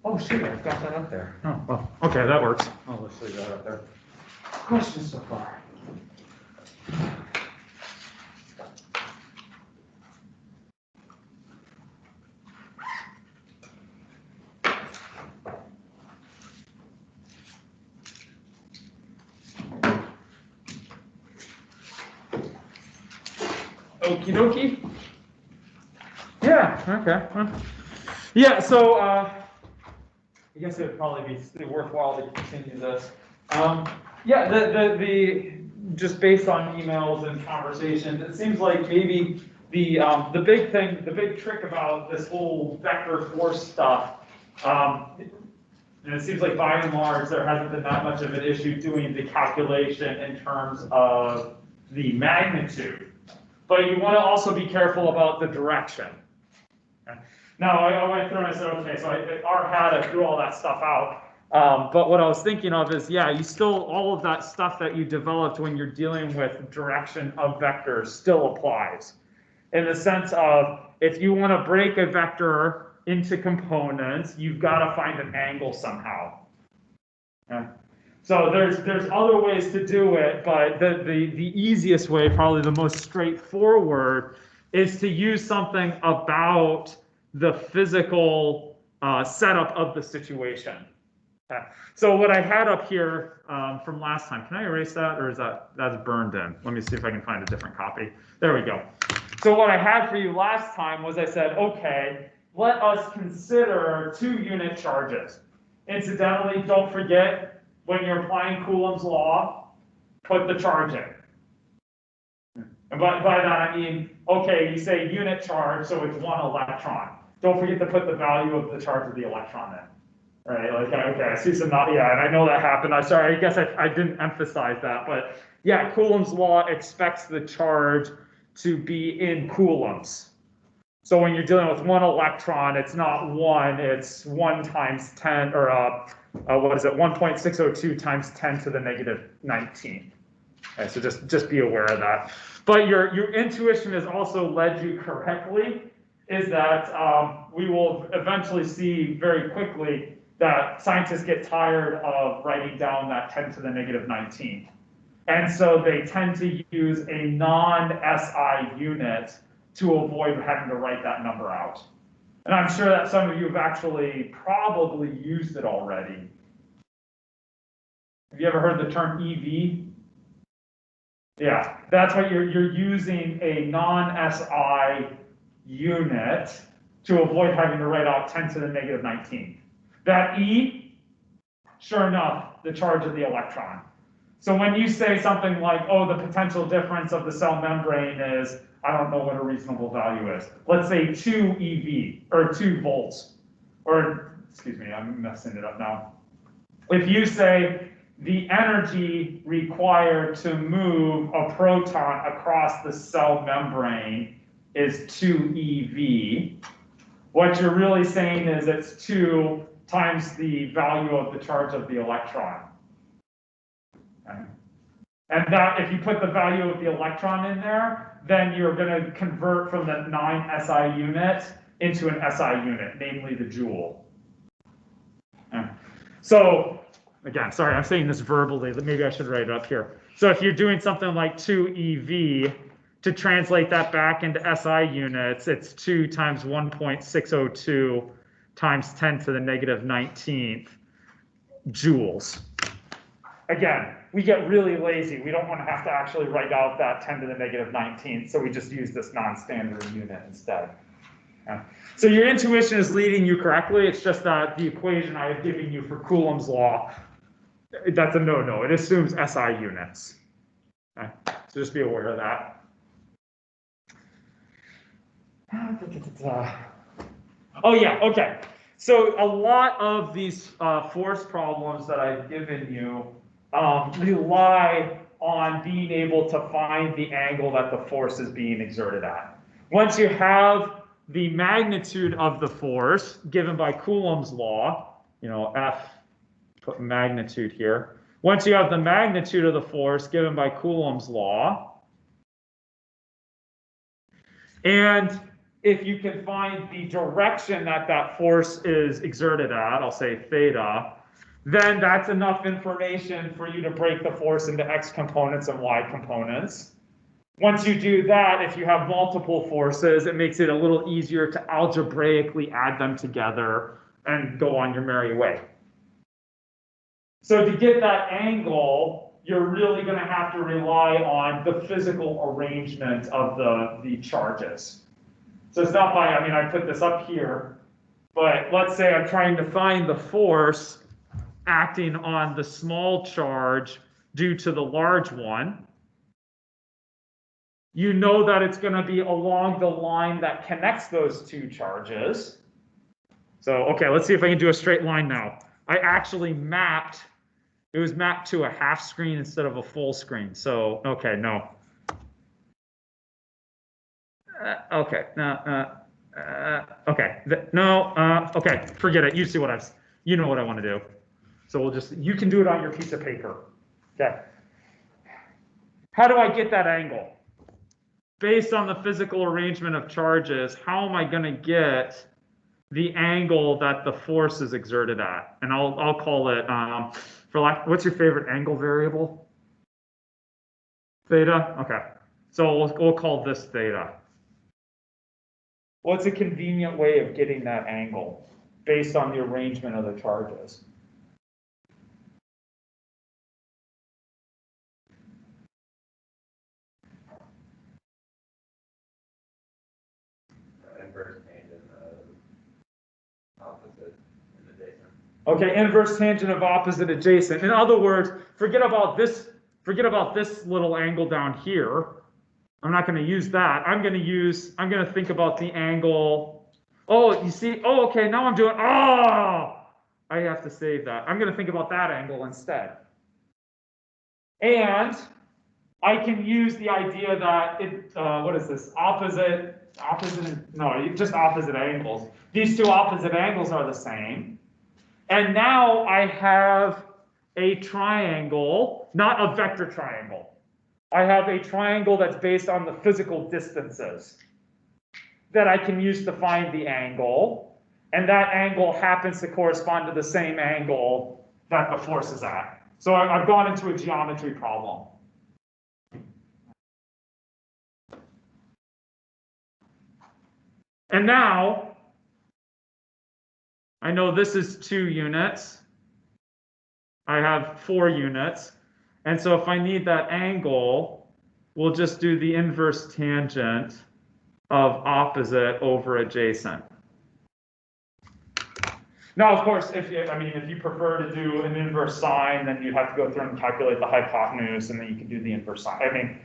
Oh shoot, I've got that up there. Oh, well, okay, that works. I'll just leave that up there. Questions so far? Okie dokie. Yeah, okay. Well, yeah, so I guess it would probably be worthwhile to continue this. Yeah, the just based on emails and conversations, it seems like maybe the big thing, the big trick about this whole vector force stuff, and it seems like by and large there hasn't been that much of an issue doing the calculation in terms of the magnitude. But you want to also be careful about the direction. Okay. Now, I went through and I said, okay, so I threw all that stuff out. But what I was thinking of is, yeah, you still, all of that stuff that you developed when you're dealing with direction of vectors still applies. In the sense of, if you want to break a vector into components, you've got to find an angle somehow. Okay. So there's other ways to do it, but the easiest way, probably the most straightforward, is to use something about the physical setup of the situation. Okay. So what I had up here from last time, can I erase that, or is that's burned in? Let me see if I can find a different copy. There we go. So what I had for you last time was I said, okay, let us consider 2-unit charges. Incidentally, don't forget, when you're applying Coulomb's law, put the charge in. And by that I mean, okay, you say unit charge, so it's 1 electron. Don't forget to put the value of the charge of the electron in. Right? Like, okay, I see some, yeah, and I know that happened. I'm sorry, I guess I didn't emphasize that, but yeah, Coulomb's law expects the charge to be in coulombs. So when you're dealing with 1 electron, it's not 1, it's 1 times 10, or what is it, 1.602 times 10 to the negative 19. Okay, so just be aware of that. But your intuition has also led you correctly, is that we will eventually see very quickly that scientists get tired of writing down that 10 to the negative 19. And so they tend to use a non-SI unit to avoid having to write that number out. And I'm sure that some of you have actually probably used it already. Have you ever heard the term EV? Yeah, that's what you're using a non-SI unit to avoid having to write out 10 to the negative 19. That E, sure enough, the charge of the electron. So when you say something like, oh, the potential difference of the cell membrane is, I don't know what a reasonable value is. Let's say 2 EV, or 2 volts. Or, excuse me, I'm messing it up now. If you say the energy required to move a proton across the cell membrane is 2 EV, what you're really saying is it's 2 times the value of the charge of the electron. Okay. And that, if you put the value of the electron in there, then you're going to convert from the 9 SI unit into an SI unit, namely the joule. Okay. So, again, sorry, I'm saying this verbally, maybe I should write it up here. So if you're doing something like 2 EV, to translate that back into SI units, it's 2 times 1.602 times 10 to the negative 19th joules. Again, we get really lazy. We don't want to have to actually write out that 10 to the negative 19th, so we just use this non-standard unit instead. Okay. So your intuition is leading you correctly. It's just that the equation I have given you for Coulomb's law, that's a no-no. It assumes SI units. Okay. So just be aware of that. Oh yeah, okay. So a lot of these force problems that I've given you rely on being able to find the angle that the force is being exerted at. Once you have the magnitude of the force given by Coulomb's law, you know, F, put magnitude here. Once you have the magnitude of the force given by Coulomb's law, and if you can find the direction that that force is exerted at, I'll say theta, then that's enough information for you to break the force into x components and y components. Once you do that, if you have multiple forces, it makes it a little easier to algebraically add them together and go on your merry way. So to get that angle, you're really going to have to rely on the physical arrangement of the charges. So it's not by, I mean, I put this up here, but let's say I'm trying to find the force acting on the small charge due to the large one. You know that it's going to be along the line that connects those two charges. So, okay, let's see if I can do a straight line now. I actually mapped, it was mapped to a half screen instead of a full screen. So, okay, no. Okay, no, okay, no, okay, forget it. You see what you know what I want to do. So we'll just, you can do it on your piece of paper. Okay. How do I get that angle? Based on the physical arrangement of charges, how am I going to get the angle that the force is exerted at? And I'll call it, what's your favorite angle variable? Theta? Okay. So we'll call this theta. What's a convenient way of getting that angle based on the arrangement of the charges? Inverse tangent of opposite and adjacent. Okay, inverse tangent of opposite adjacent. In other words, forget about this little angle down here. I'm not going to use that. I'm going to think about the angle. Oh, you see, oh, okay, now I'm doing, oh, I have to save that. I'm going to think about that angle instead. And I can use the idea that what is this? Just opposite angles. These two opposite angles are the same. And now I have a triangle, not a vector triangle. I have a triangle that's based on the physical distances that I can use to find the angle. And that angle happens to correspond to the same angle that the force is at. So I've gone into a geometry problem. And now, I know this is 2 units. I have 4 units. And so if I need that angle, we'll just do the inverse tangent of opposite over adjacent. Now, of course, if you prefer to do an inverse sine, then you'd have to go through and calculate the hypotenuse, and then you can do the inverse sine. I mean,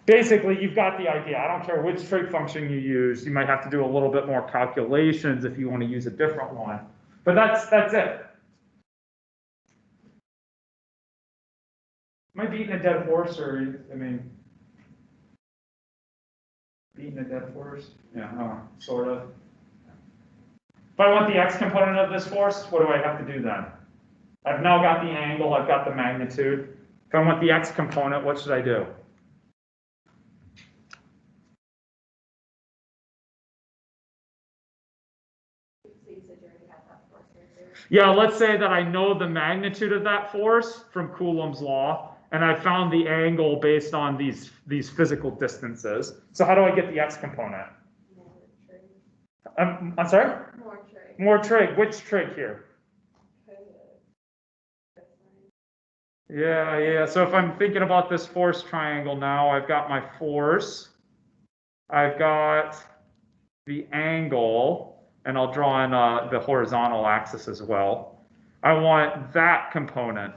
basically, you've got the idea. I don't care which trig function you use. You might have to do a little bit more calculations if you want to use a different one. But that's it. Am I beating a dead horse, or, I mean, beating a dead horse? Yeah, sort of. If I want the x component of this force, what do I have to do then? I've now got the angle, I've got the magnitude. If I want the x component, what should I do? Yeah, let's say that I know the magnitude of that force from Coulomb's law, and I found the angle based on these physical distances. So how do I get the x component? I'm sorry? More trig. More trig. Which trig here? Yeah. So if I'm thinking about this force triangle now, I've got my force, I've got the angle, and I'll draw in the horizontal axis as well. I want that component.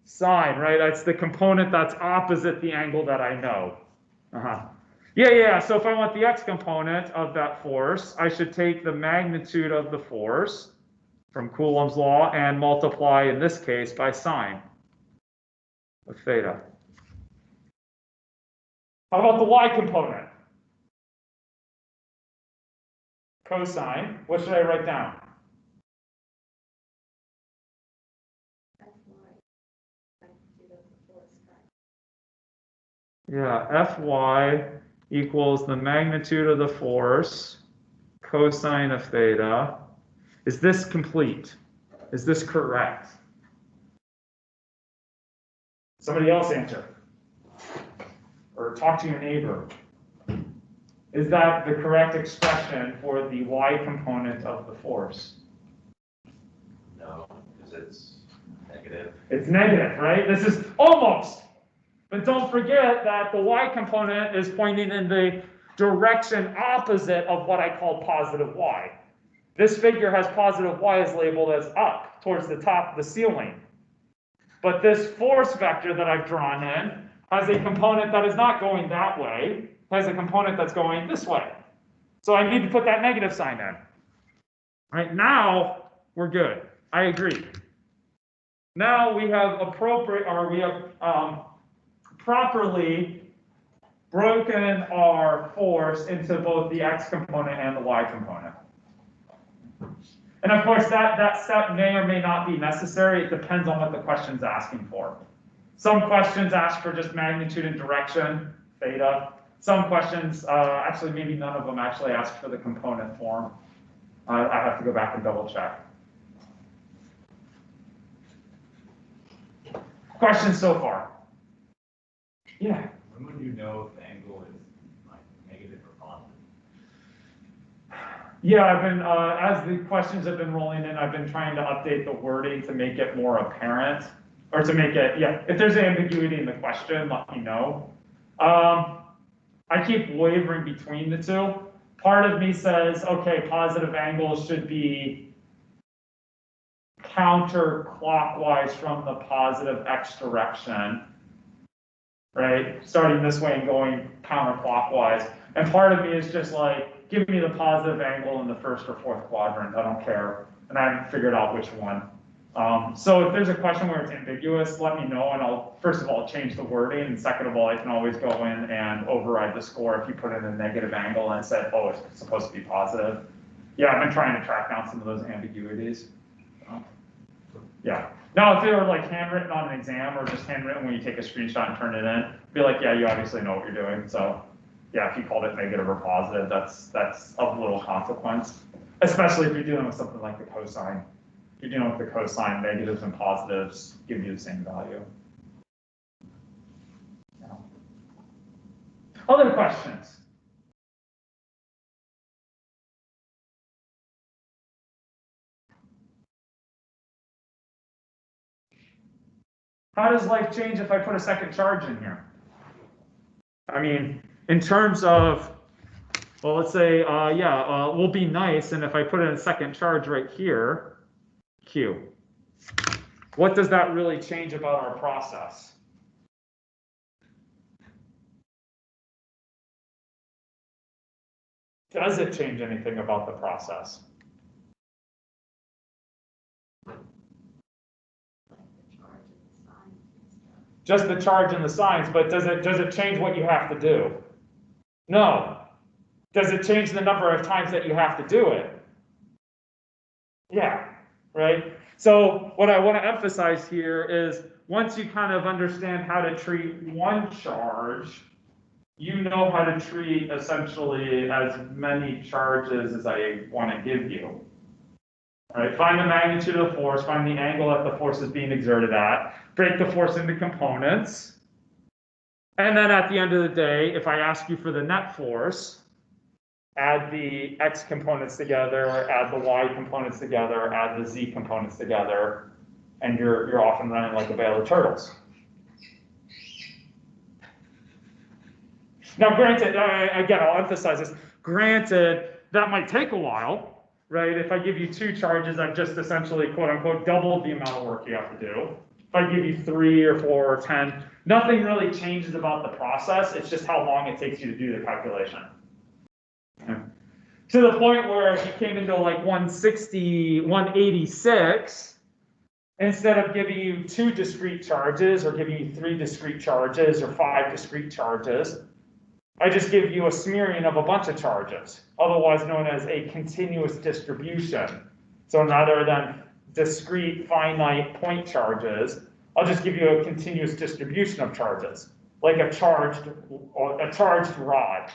Sine, right? That's the component that's opposite the angle that I know. Yeah. So if I want the x component of that force, I should take the magnitude of the force from Coulomb's law and multiply, in this case, by sine of theta. How about the y component? Cosine. What should I write down? Yeah, Fy equals the magnitude of the force cosine of theta. Is this complete? Is this correct? Somebody else answer. Or talk to your neighbor. Is that the correct expression for the y component of the force? No, because it's negative. It's negative, right? This is almost. But don't forget that the y component is pointing in the direction opposite of what I call positive y. This figure has positive y as labeled as up, towards the top of the ceiling. But this force vector that I've drawn in has a component that is not going that way, has a component that's going this way. So I need to put that negative sign in. All right, now we're good. I agree. Now we have properly broken our force into both the x component and the y component. And of course, that step may or may not be necessary. It depends on what the question's asking for. Some questions ask for just magnitude and direction, theta. Some questions, actually maybe none of them actually ask for the component form. I have to go back and double check. Questions so far? Yeah. When would you know if the angle is like negative or positive? Yeah, I've been, as the questions have been rolling in, I've been trying to update the wording to make it more apparent, or to make it, yeah, if there's ambiguity in the question, let me know. I keep wavering between the two. Part of me says, okay, positive angles should be counterclockwise from the positive x direction, right? Starting this way and going counterclockwise. And part of me is just like, give me the positive angle in the first or fourth quadrant, I don't care. And I haven't figured out which one. So if there's a question where it's ambiguous, let me know, and I'll, first of all, change the wording, and second of all, I can always go in and override the score if you put in a negative angle and said, oh, it's supposed to be positive. Yeah, I've been trying to track down some of those ambiguities. Yeah. Now, if they were like handwritten on an exam or just handwritten when you take a screenshot and turn it in, be like, yeah, you obviously know what you're doing. So yeah, if you called it negative or positive, that's of little consequence, especially if you're dealing with something like the cosine. If you're dealing with the cosine, negatives and positives give you the same value. Yeah. Other questions? How does life change if I put a second charge in here? I mean, in terms of, well, let's say, we'll be nice, and if I put in a second charge right here, Q, what does that really change about our process? Does it change anything about the process? Just the charge and the signs, but does it change what you have to do? No. Does it change the number of times that you have to do it? Yeah, right? So what I want to emphasize here is once you kind of understand how to treat one charge, you know how to treat essentially as many charges as I want to give you. All right, find the magnitude of the force, find the angle that the force is being exerted at, break the force into components, and then at the end of the day, if I ask you for the net force, add the x components together, add the y components together, add the z components together, and you're off and running like a bale of turtles. Now, granted, again, I'll emphasize this, granted, that might take a while, right? If I give you 2 charges, I've just essentially, quote unquote, doubled the amount of work you have to do. If I give you 3 or 4 or 10, nothing really changes about the process. It's just how long it takes you to do the calculation. Okay. To the point where if you came into like 160, 186, instead of giving you 2 discrete charges or giving you 3 discrete charges or 5 discrete charges, I just give you a smearing of a bunch of charges, otherwise known as a continuous distribution. So rather than discrete finite point charges, I'll just give you a continuous distribution of charges, like a charged rod.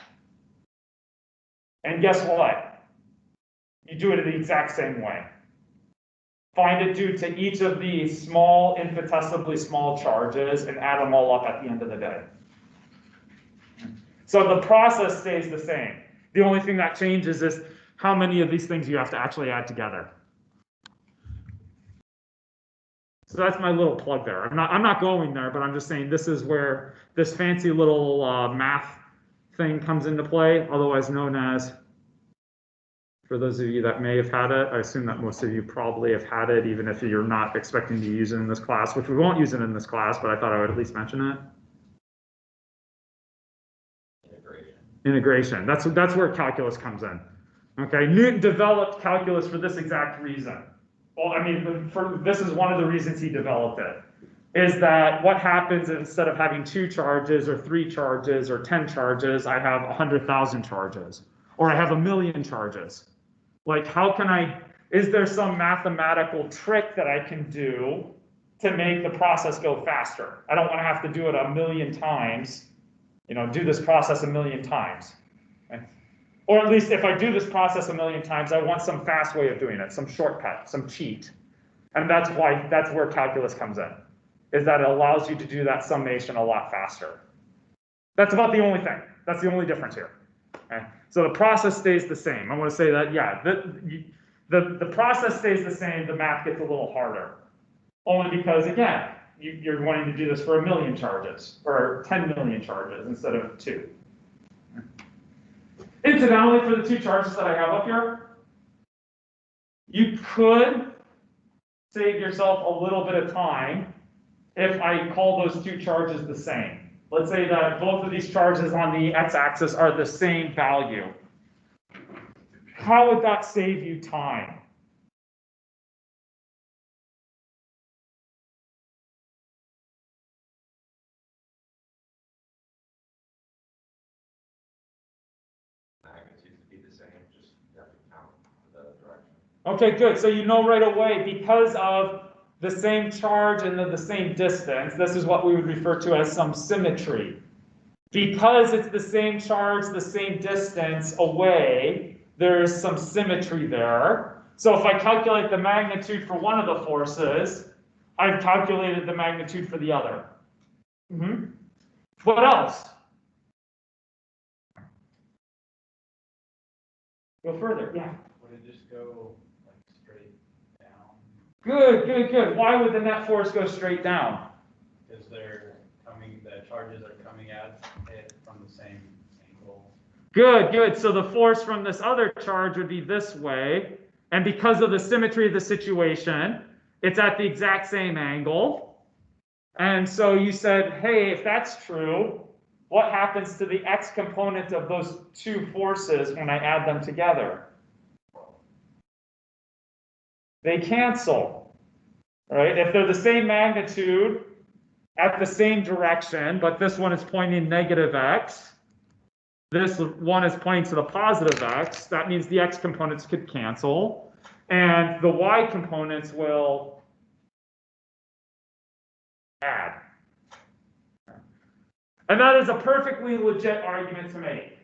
And guess what? You do it the exact same way. Find it due to each of these small, infinitesimally small charges and add them all up at the end of the day. So the process stays the same. The only thing that changes is how many of these things you have to actually add together. So that's my little plug there. I'm not going there, but I'm just saying this is where this fancy little math thing comes into play, otherwise known as, for those of you that may have had it, I assume that most of you probably have had it, even if you're not expecting to use it in this class, which we won't use it in this class, but I thought I would at least mention it. Integration. That's where calculus comes in. Okay, Newton developed calculus for this exact reason. Well, I mean, this is one of the reasons he developed it, is that what happens instead of having 2 charges or 3 charges or 10 charges, I have 100,000 charges, or I have 1,000,000 charges. Like, is there some mathematical trick that I can do to make the process go faster? I don't want to have to do it 1,000,000 times, do this process 1,000,000 times. Okay? Or at least if I do this process 1,000,000 times, I want some fast way of doing it, some shortcut, some cheat. And that's where calculus comes in, is that it allows you to do that summation a lot faster. That's about the only thing. That's the only difference here. Okay? So the process stays the same. I want to say that, yeah, the process stays the same, the math gets a little harder. Only because, again, you're wanting to do this for 1,000,000 charges, or 10,000,000 charges instead of 2. Incidentally, for the 2 charges that I have up here, you could save yourself a little bit of time if I call those 2 charges the same. Let's say that both of these charges on the x-axis are the same value. How would that save you time? Magnitudes would be the same, just you have to count the direction. Okay, good. So you know right away, because of the same charge and the same distance, this is what we would refer to as some symmetry. Because it's the same charge, the same distance away, there is some symmetry there. So if I calculate the magnitude for one of the forces, I've calculated the magnitude for the other. What else? Go further, yeah. Would it just go like straight down? Good, good, good. Why would the net force go straight down? Because the charges are coming at it from the same angle. Good, good. So the force from this other charge would be this way. And because of the symmetry of the situation, it's at the exact same angle. And so you said, hey, if that's true, what happens to the x component of those 2 forces when I add them together? They cancel, right? If they're the same magnitude at the same direction, but this one is pointing negative x, this one is pointing to the positive x, that means the x components could cancel, and the y components will add. And that is a perfectly legit argument to make.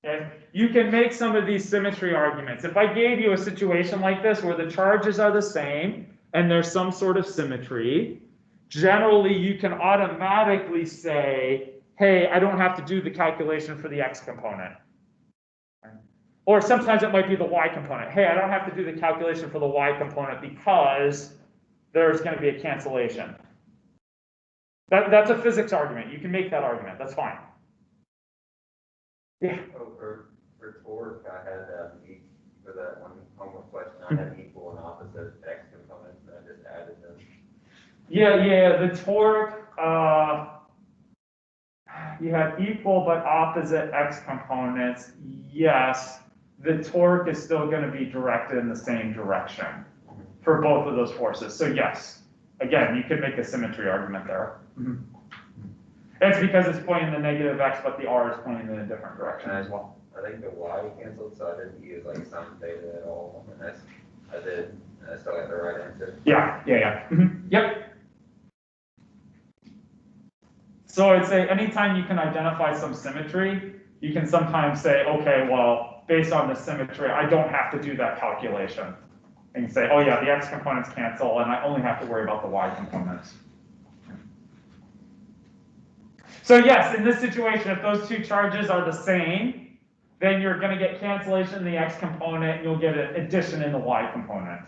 Okay? You can make some of these symmetry arguments. If I gave you a situation like this where the charges are the same and there's some sort of symmetry, generally you can automatically say, hey, I don't have to do the calculation for the x component. Or sometimes it might be the y component. Hey, I don't have to do the calculation for the y component because there's going to be a cancellation. That's a physics argument. You can make that argument. That's fine. Yeah. Oh, for torque, I had for that one homework question, I had equal and opposite x components, and I just added them. Yeah. The torque, you have equal but opposite x components. Yes, the torque is still going to be directed in the same direction for both of those forces. So yes. Again, you can make a symmetry argument there. It's because it's pointing the negative x, but the r is pointing in a different direction as well. I think the y canceled, so I didn't use like sine theta at all, and I did, and I still got the right answer. Yeah. Yep. So I'd say anytime you can identify some symmetry, you can sometimes say, okay, well, based on the symmetry, I don't have to do that calculation. And you say, oh yeah, the x components cancel, and I only have to worry about the y components. So yes, in this situation, if those two charges are the same, then you're going to get cancellation in the x component, and you'll get an addition in the y component.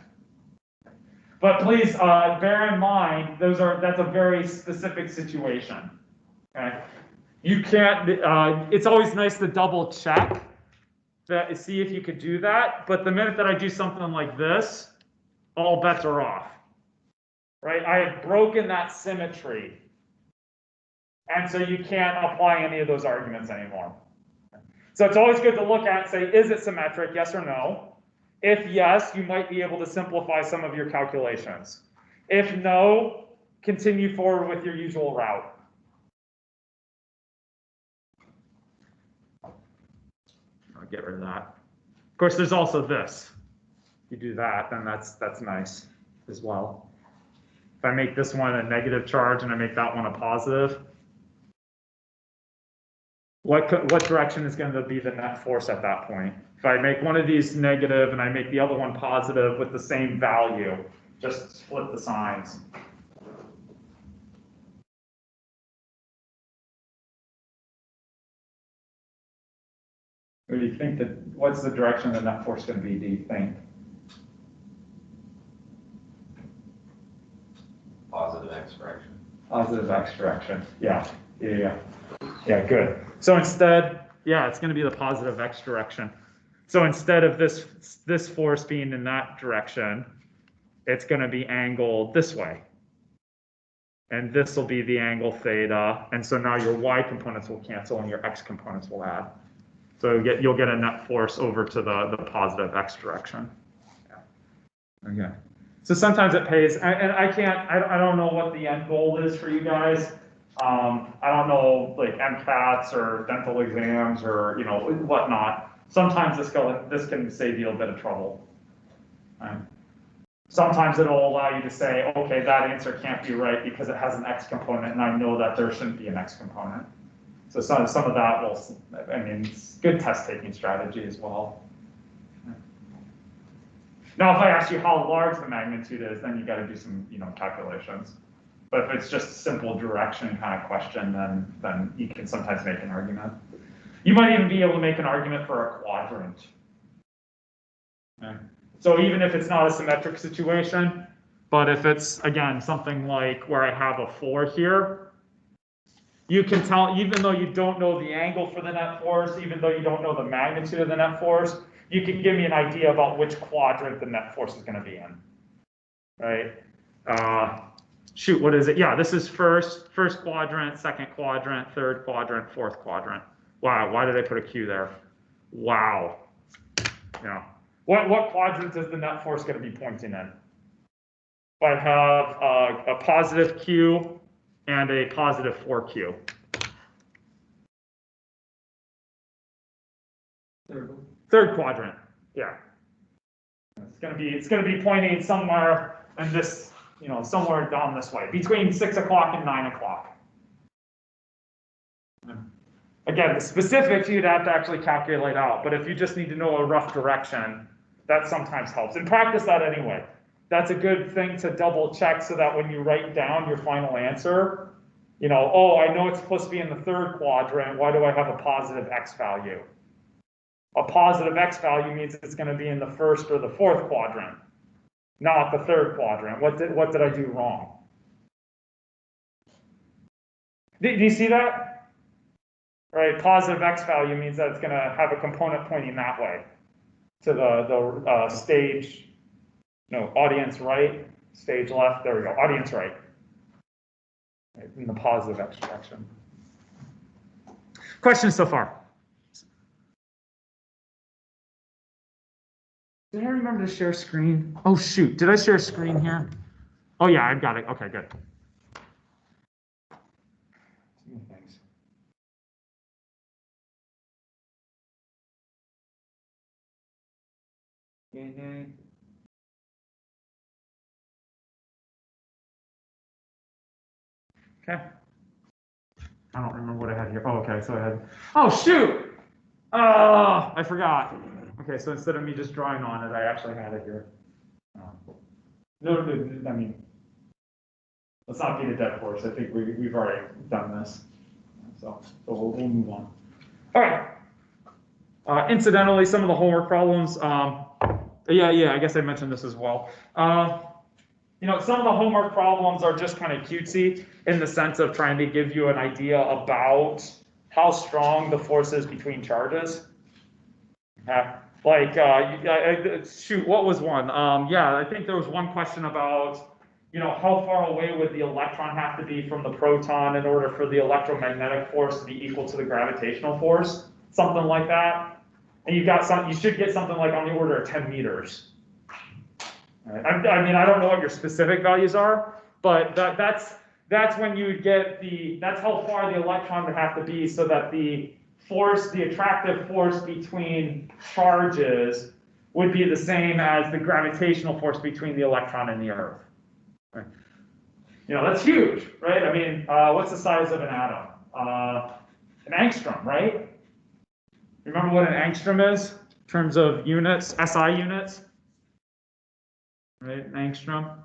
But please bear in mind, that's a very specific situation. Okay? You can't, it's always nice to double check, that, see if you could do that, but the minute that I do something like this, all bets are off. Right? I have broken that symmetry. And so you can't apply any of those arguments anymore. So it's always good to look at and say, is it symmetric, yes or no? If yes, you might be able to simplify some of your calculations. If no, continue forward with your usual route. I'll get rid of that. Of course, there's also this. If you do that, then that's nice as well. If I make this one a negative charge and I make that one a positive, what direction is going to be the net force at that point? If I make one of these negative and I make the other one positive with the same value, just split the signs. What do you think what's the direction the net force going to be, do you think? Positive x direction. Positive x direction, yeah, good. So instead, yeah, it's going to be the positive x direction. So instead of this force being in that direction, it's going to be angled this way. And this will be the angle theta. And so now your y components will cancel and your x components will add. So you'll get a net force over to the positive x direction. Yeah. Okay. So sometimes it pays, and I don't know what the end goal is for you guys. I don't know, like MCATs or dental exams or whatnot. Sometimes this can save you a bit of trouble. Right? Sometimes it'll allow you to say, okay, that answer can't be right because it has an x component, and I know that there shouldn't be an x component. So some of that will, it's good test taking strategy as well. Now, if I ask you how large the magnitude is, then you got to do some, calculations. But if it's just a simple direction kind of question, then you can sometimes make an argument. You might even be able to make an argument for a quadrant. Okay. So even if it's not a symmetric situation, but if it's, again, something like where I have a 4 here, you can tell, even though you don't know the angle for the net force, even though you don't know the magnitude of the net force, you can give me an idea about which quadrant the net force is going to be in, right? Shoot, what is it? Yeah, this is first quadrant, second quadrant, third quadrant, fourth quadrant. Wow, why did I put a Q there? Wow. Yeah. What quadrant is the net force going to be pointing in? If I have a positive Q and a positive 4Q. Third quadrant, yeah. It's gonna be pointing somewhere in this, somewhere down this way, between 6 o'clock and 9 o'clock. Again, the specifics you'd have to actually calculate out, but if you just need to know a rough direction, that sometimes helps. And practice that anyway. That's a good thing to double check so that when you write down your final answer, oh, I know it's supposed to be in the third quadrant, why do I have a positive x value? A positive x value means it's going to be in the first or the fourth quadrant, not the third quadrant. What did I do wrong? Do you see that? Right, positive x value means that it's going to have a component pointing that way to the stage, audience right, stage left. There we go, audience right, in the positive x direction. Questions so far? Did I remember to share screen? Oh shoot, did I share screen here? Oh yeah, I've got it. Okay, good. Too many things. Okay. I don't remember what I had here. Oh, okay, so I had, oh shoot! Oh, I forgot. Okay, so instead of me just drawing on it, I actually had it here. No, I mean, let's not beat a dead horse. I think we've already done this. So we'll move on. All right. Incidentally, some of the homework problems, I guess I mentioned this as well. Some of the homework problems are just kind of cutesy in the sense of trying to give you an idea about how strong the force is between charges. Shoot, what was one? I think there was one question about, how far away would the electron have to be from the proton in order for the electromagnetic force to be equal to the gravitational force, something like that. And you should get something like on the order of 10 meters. Right? I don't know what your specific values are, but that's when you would get that's how far the electron would have to be so that the attractive force between charges would be the same as the gravitational force between the electron and the Earth. Right? That's huge, right? What's the size of an atom? An angstrom, right? Remember what an angstrom is in terms of units, SI units? Right, an angstrom.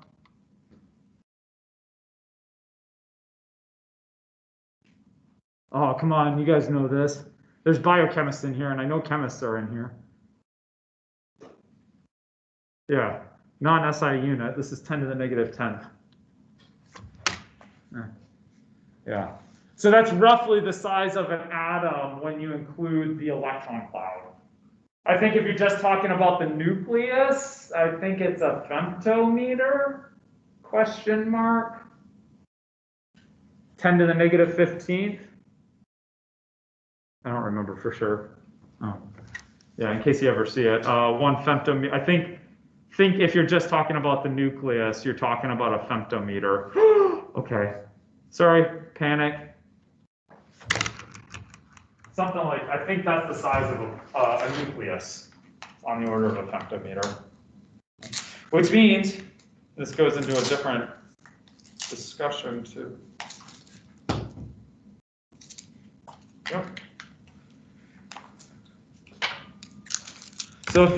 Oh, come on, you guys know this. There's biochemists in here, and I know chemists are in here. Yeah, non-SI unit. This is 10 to the negative 10th. Yeah. So that's roughly the size of an atom when you include the electron cloud. I think if you're just talking about the nucleus, I think it's a femtometer, question mark. 10 to the negative 15th. I don't remember for sure. Oh, yeah, in case you ever see it. 1 femtometer, I think if you're just talking about the nucleus, you're talking about a femtometer. Okay, sorry, panic. Something like, I think that's the size of a nucleus, on the order of a femtometer. Which means, this goes into a different discussion too. Yep. So if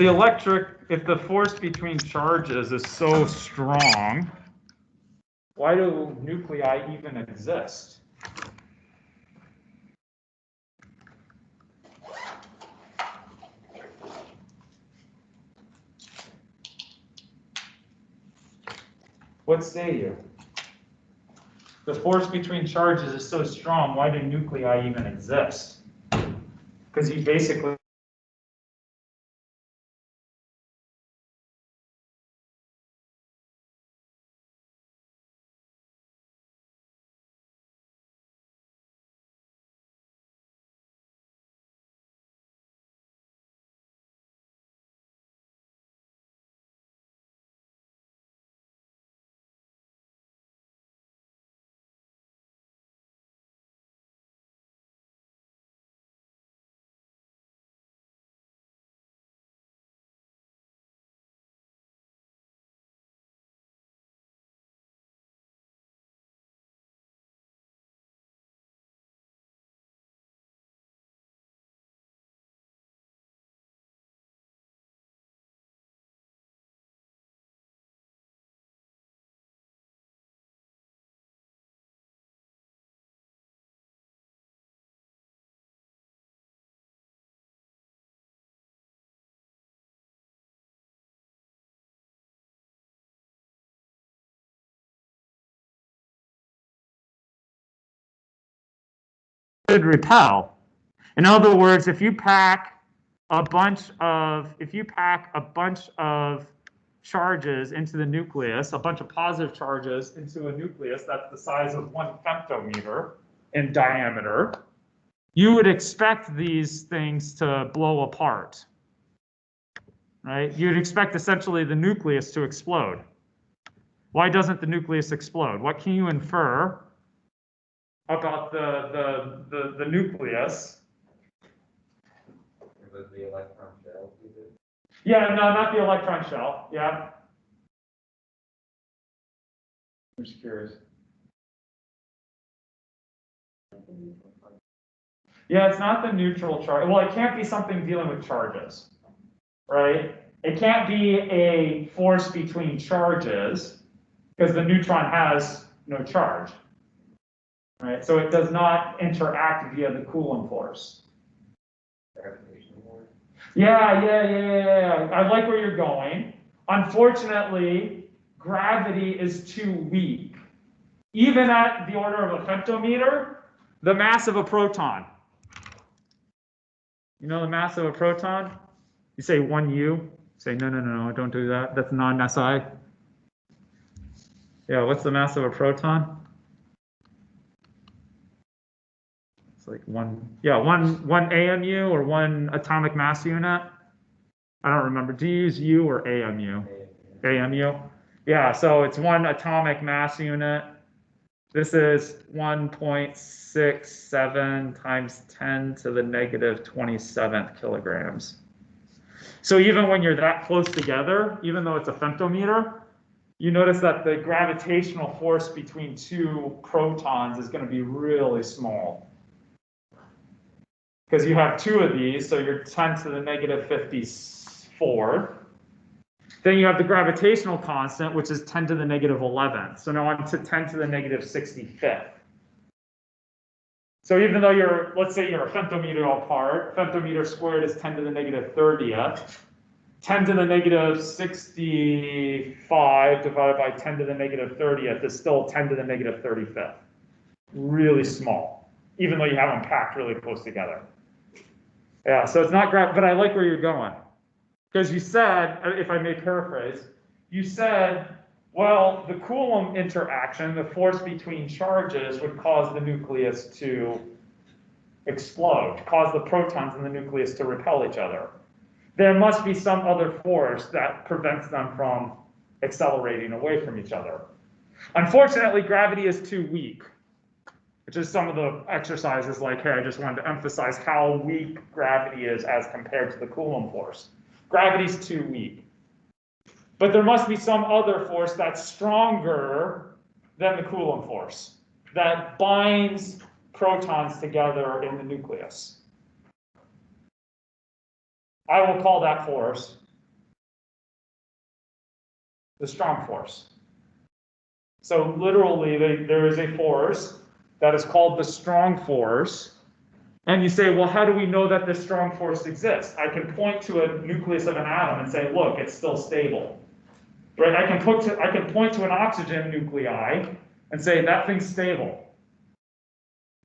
the force between charges is so strong, why do nuclei even exist? What say you? The force between charges is so strong, why do nuclei even exist? Because you basically would repel. In other words, if you pack a bunch of charges into the nucleus, a bunch of positive charges into a nucleus that's the size of 1 femtometer in diameter, you would expect these things to blow apart, right? You'd expect essentially the nucleus to explode. Why doesn't the nucleus explode? What can you infer about the nucleus? It was the electron shell. Yeah, no, not the electron shell. Yeah. I'm just curious. Yeah, it's not the neutral charge. Well, it can't be something dealing with charges, right? It can't be a force between charges because the neutron has no charge, right? So it does not interact via the Coulomb force. Gravitational force. Yeah. I like where you're going. Unfortunately, gravity is too weak. Even at the order of a femtometer, the mass of a proton. You know the mass of a proton? You say 1U. Say, no, don't do that. That's non-SI. Yeah, what's the mass of a proton? It's like one AMU or one atomic mass unit. I don't remember. Do you use U or AMU? AMU. Yeah, so it's one atomic mass unit. This is 1.67 times 10 to the negative 27th kilograms. So even when you're that close together, even though it's a femtometer, you notice that the gravitational force between two protons is going to be really small. Because you have two of these, so you're 10 to the negative 54. Then you have the gravitational constant, which is 10 to the negative 11th. So now I'm to 10 to the negative 65th. So even though let's say you're a femtometer apart, femtometer squared is 10 to the negative 30th. 10 to the negative 65 divided by 10 to the negative 30th is still 10 to the negative 35th. Really small, even though you have them packed really close together. Yeah, so it's not but I like where you're going. Because you said, if I may paraphrase, you said, well, the Coulomb interaction, the force between charges, would cause the nucleus to explode, cause the protons in the nucleus to repel each other. There must be some other force that prevents them from accelerating away from each other. Unfortunately, gravity is too weak, which is some of the exercises like, hey, I just wanted to emphasize how weak gravity is as compared to the Coulomb force. Gravity's too weak. But there must be some other force that's stronger than the Coulomb force, that binds protons together in the nucleus. I will call that force the strong force. So literally, there is a force that is called the strong force. And you say, well, how do we know that this strong force exists? I can point to a nucleus of an atom and say, look, it's still stable. Right? I can point to an oxygen nuclei and say, that thing's stable.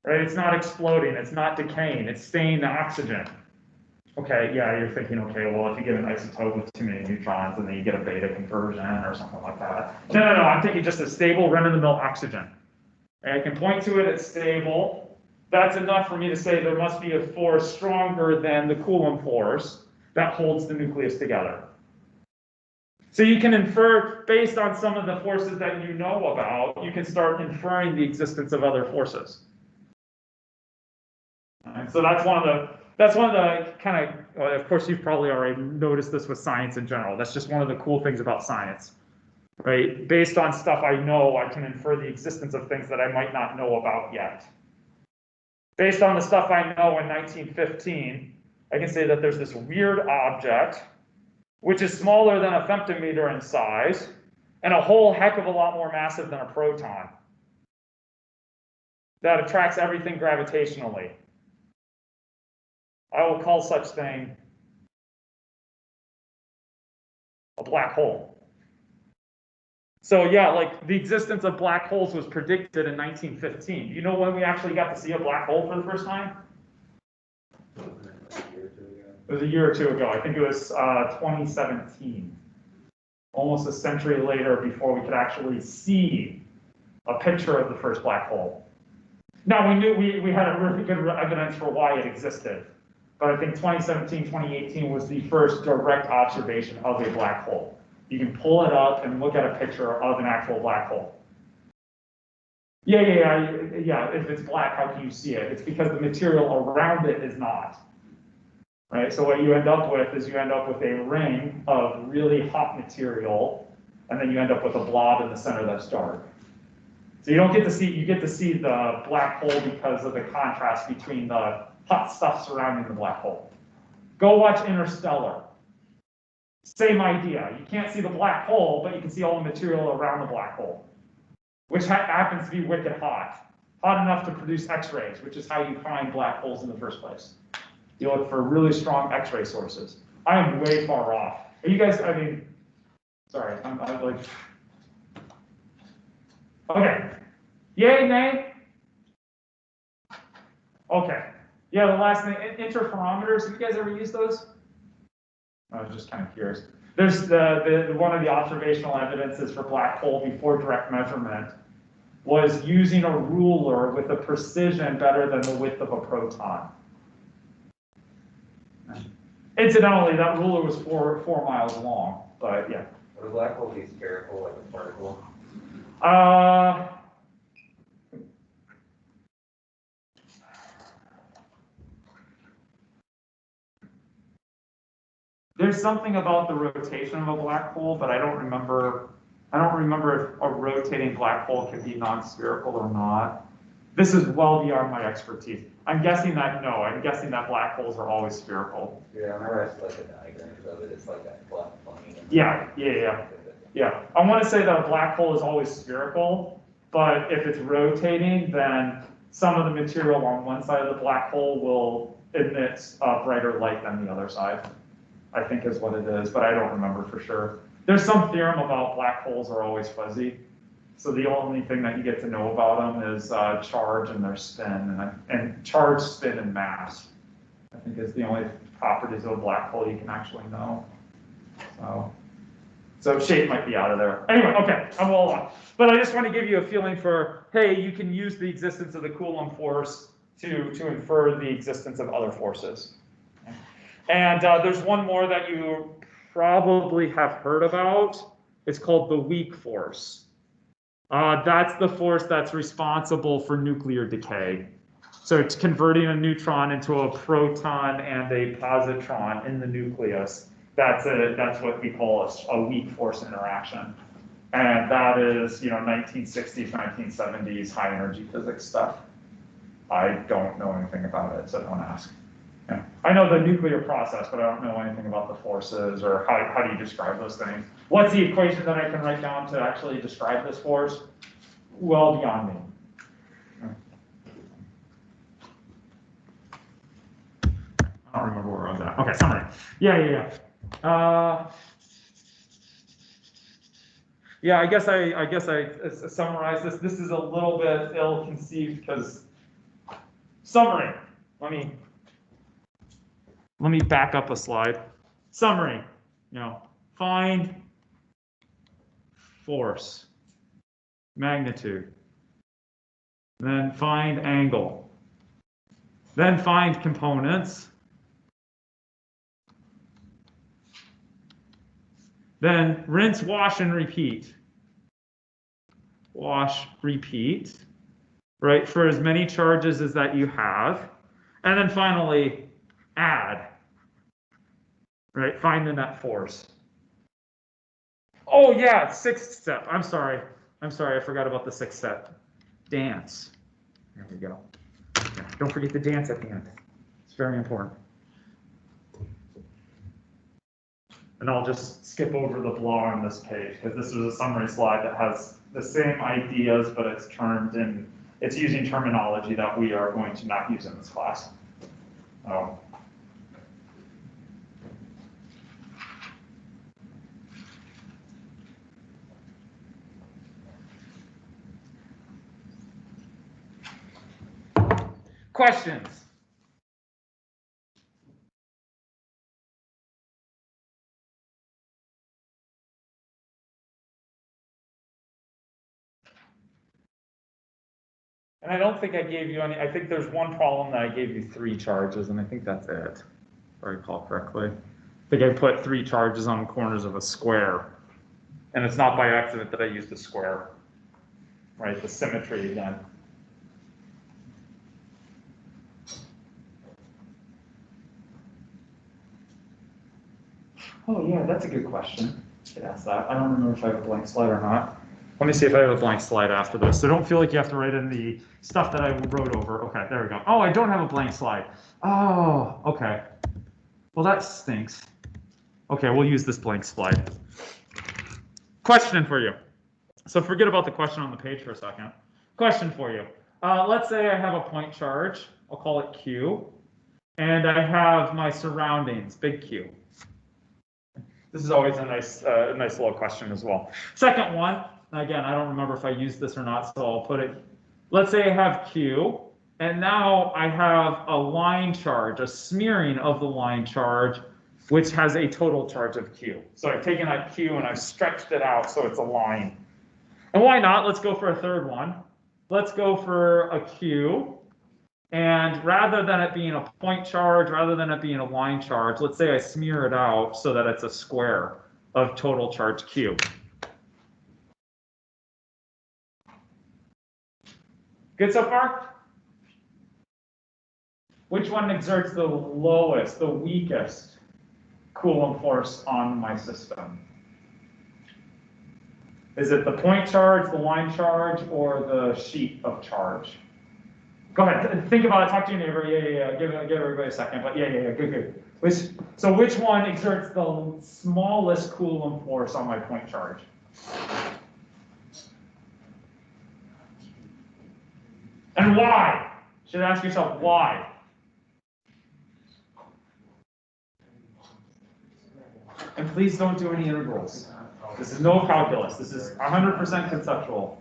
Right? It's not exploding, it's not decaying, it's staying the oxygen. Okay, yeah, you're thinking, okay, well, if you get an isotope with too many neutrons, and then you get a beta conversion or something like that. No, I'm thinking just a stable, run-of-the-mill oxygen. And I can point to it, it's stable. That's enough for me to say there must be a force stronger than the Coulomb force that holds the nucleus together. So you can infer, based on some of the forces that you know about, you can start inferring the existence of other forces. And so that's one of the kind of course, you've probably already noticed this with science in general. That's just one of the cool things about science, right? Based on stuff I know, I can infer the existence of things that I might not know about yet. Based on the stuff I know in 1915, I can say that there's this weird object, which is smaller than a femtometer in size, and a whole heck of a lot more massive than a proton, that attracts everything gravitationally. I will call such thing a black hole. So yeah, like the existence of black holes was predicted in 1915. You know when we actually got to see a black hole for the first time? It was a year or two ago. I think it was 2017. Almost a century later before we could actually see a picture of the first black hole. Now we knew we had a really good evidence for why it existed. But I think 2017, 2018 was the first direct observation of a black hole. You can pull it up and look at a picture of an actual black hole. Yeah, if it's black, how can you see it? It's because the material around it is not. Right, so what you end up with is you end up with a ring of really hot material, and then you end up with a blob in the center that's dark. So you don't get to see, you get to see the black hole because of the contrast between the hot stuff surrounding the black hole. Go watch Interstellar. Same idea. You can't see the black hole, but you can see all the material around the black hole, which happens to be wicked hot. Hot enough to produce X-rays, which is how you find black holes in the first place. You look for really strong X-ray sources. I am way far off. Are you guys, I mean, sorry, I'm like, okay. Yay, nay? Okay. Yeah, the last thing, interferometers, have you guys ever used those? I was just kind of curious. There's one of the observational evidences for black hole before direct measurement was using a ruler with a precision better than the width of a proton. Incidentally, that ruler was four miles long, but yeah. Would a black hole be spherical like a particle? There's something about the rotation of a black hole, but I don't remember if a rotating black hole can be non-spherical or not. This is well beyond my expertise. I'm guessing that black holes are always spherical. Yeah, whenever I see like the diagrams of it, it's like that flat plane. Yeah. I want to say that a black hole is always spherical, but if it's rotating, then some of the material on one side of the black hole will emit brighter light than the other side, I think is what it is, but I don't remember for sure. There's some theorem about black holes are always fuzzy. So the only thing that you get to know about them is charge and their spin, and charge, spin, and mass, I think is the only properties of a black hole you can actually know. So shape might be out of there. Anyway, okay, I'm all on. But I just want to give you a feeling for, hey, you can use the existence of the Coulomb force to infer the existence of other forces. And there's one more that you probably have heard about. It's called the weak force. That's the force that's responsible for nuclear decay. So it's converting a neutron into a proton and a positron in the nucleus. That's what we call a weak force interaction. And that is, 1960s, 1970s high energy physics stuff. I don't know anything about it, so don't ask. Yeah. I know the nuclear process, but I don't know anything about the forces or how do you describe those things. What's the equation that I can write down to actually describe this force? Well beyond me. I don't remember where I was at. Okay, summary. Yeah. I guess I summarized this. This is a little bit ill-conceived because summary. Let me back up a slide. Summary, find force, magnitude, then find angle, then find components, then rinse, wash, and repeat. Wash, repeat, right, for as many charges as that you have. And then finally, add, right? Find the net force. Oh yeah, sixth step. I'm sorry, I forgot about the sixth step. Dance. There we go. Yeah, don't forget the dance at the end. It's very important. And I'll just skip over the blah on this page because this is a summary slide that has the same ideas, but it's using terminology that we are going to not use in this class. Questions? And I don't think I gave you any. I think there's one problem that I gave you 3 charges, and I think that's it, if I recall correctly. I think I put 3 charges on corners of a square, and it's not by accident that I used a square, right? The symmetry again. Oh yeah, that's a good question. I should ask that. I don't remember if I have a blank slide or not. Let me see if I have a blank slide after this. So don't feel like you have to write in the stuff that I wrote over. Okay, there we go. Oh, I don't have a blank slide. Oh, okay. Well, that stinks. Okay, we'll use this blank slide. Question for you. So forget about the question on the page for a second. Question for you. Let's say I have a point charge. I'll call it Q. And I have my surroundings, big Q. This is always a nice little question as well. Second one, again, I don't remember if I used this or not, so I'll put it. Let's say I have Q, and now I have a line charge, a smearing of the line charge, which has a total charge of Q. So I've taken that Q and I've stretched it out so it's a line. And why not? Let's go for a third one. Let's go for a Q. And rather than it being a point charge, rather than it being a line charge, let's say I smear it out so that it's a square of total charge Q. Good so far? Which one exerts the lowest, the weakest Coulomb force on my system? Is it the point charge, the line charge, or the sheet of charge? Go ahead, think about it, talk to your neighbor, yeah. Give everybody a second, but yeah, good. So which one exerts the smallest Coulomb force on my point charge? And why? You should ask yourself why. And please don't do any integrals. This is no calculus, this is 100% conceptual.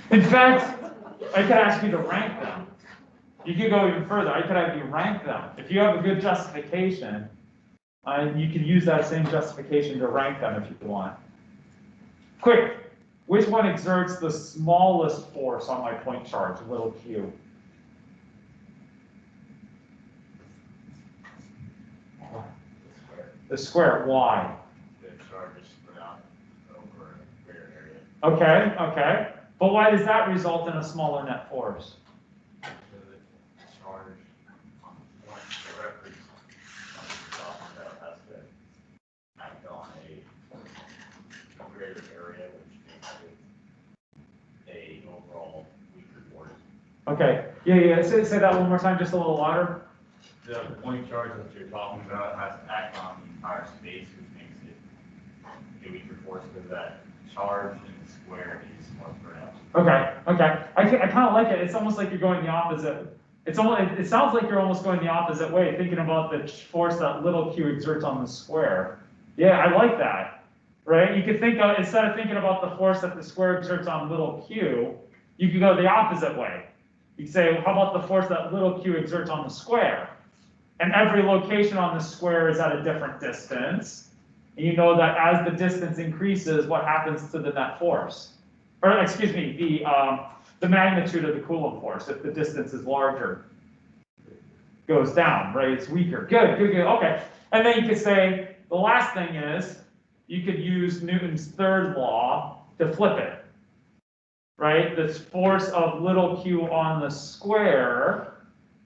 In fact, I could ask you to rank them. You could go even further. I could have you rank them. If you have a good justification, you can use that same justification to rank them if you want. Quick, which one exerts the smallest force on my point charge, little q? The square, why? The charge is spread out over a greater area. Okay. But why does that result in a smaller net force? So the charge on the point directly has to act on a greater area, which makes it a overall weaker force. Okay, yeah. Say that one more time, just a little louder. The point charge that you're talking about has to act on the entire space, which makes it a weaker force because that charge in the square is more spread out. Okay. I kind of like it. It's almost like you're going the opposite. It sounds like you're almost going the opposite way, thinking about the force that little q exerts on the square. Yeah, I like that. Right? You could think of, instead of thinking about the force that the square exerts on little q, you could go the opposite way. You could say, how about the force that little q exerts on the square? And every location on the square is at a different distance. And you know that as the distance increases, what happens to the net force? Or excuse me, the magnitude of the Coulomb force, if the distance is larger, goes down, right? It's weaker. Good. Okay. And then you could say, the last thing is, you could use Newton's third law to flip it, right? This force of little q on the square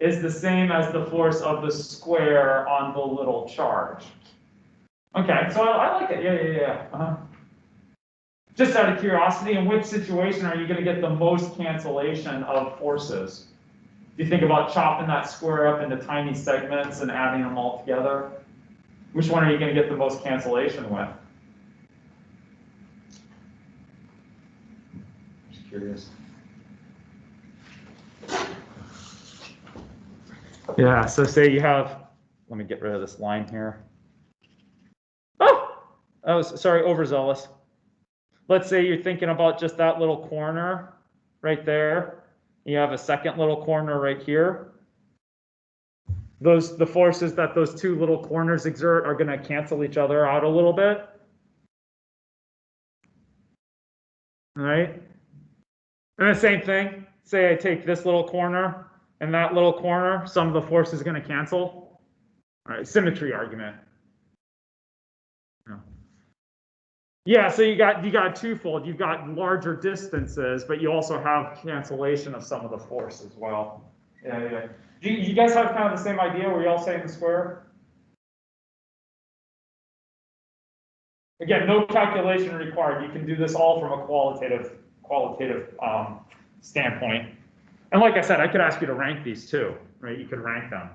is the same as the force of the square on the little charge. Okay, so I like it. Yeah. Just out of curiosity, in which situation are you going to get the most cancellation of forces? If you think about chopping that square up into tiny segments and adding them all together, which one are you going to get the most cancellation with? Just curious. Yeah, so say you have, let me get rid of this line here. Oh, I was, sorry, overzealous. Let's say you're thinking about just that little corner right there. You have a second little corner right here. The forces that those two little corners exert are going to cancel each other out a little bit. All right? And the same thing, say I take this little corner and that little corner, some of the force is going to cancel. All right, symmetry argument. Yeah, so you got twofold. You've got larger distances, but you also have cancellation of some of the force as well. Yeah. Do you guys have kind of the same idea where you all say in the square? Again, no calculation required. You can do this all from a qualitative standpoint. And like I said, I could ask you to rank these too, right? You could rank them.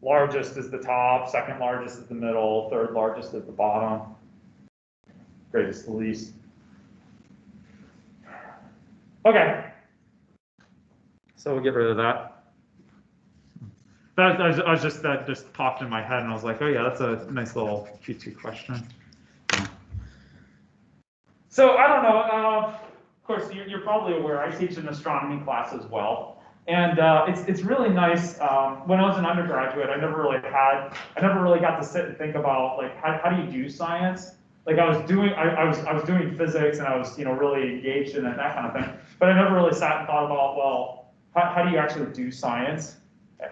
Largest is the top, second largest is the middle, third largest is the bottom, greatest to least. Okay. So we'll get rid of that. That just popped in my head, and I was like, oh yeah, that's a nice little Q2 question. So I don't know. Of course, you're probably aware I teach an astronomy class as well, and it's really nice. When I was an undergraduate, I never really got to sit and think about like how do you do science. Like I was doing physics, and I was really engaged in it, that kind of thing. But I never really sat and thought about, well, how do you actually do science?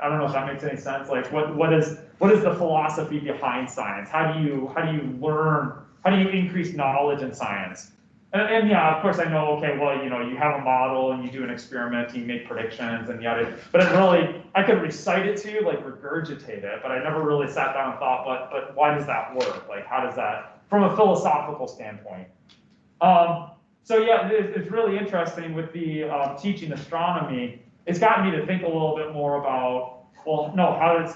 I don't know if that makes any sense. Like what is the philosophy behind science? How do you learn? How do you increase knowledge in science? And yeah, of course I know, okay, well, you have a model and you do an experiment and you make predictions and yada, but I could recite it to you, like regurgitate it, but I never really sat down and thought, but why does that work? Like, how does that, from a philosophical standpoint? So yeah, it's really interesting with the teaching astronomy. It's gotten me to think a little bit more about, well, no,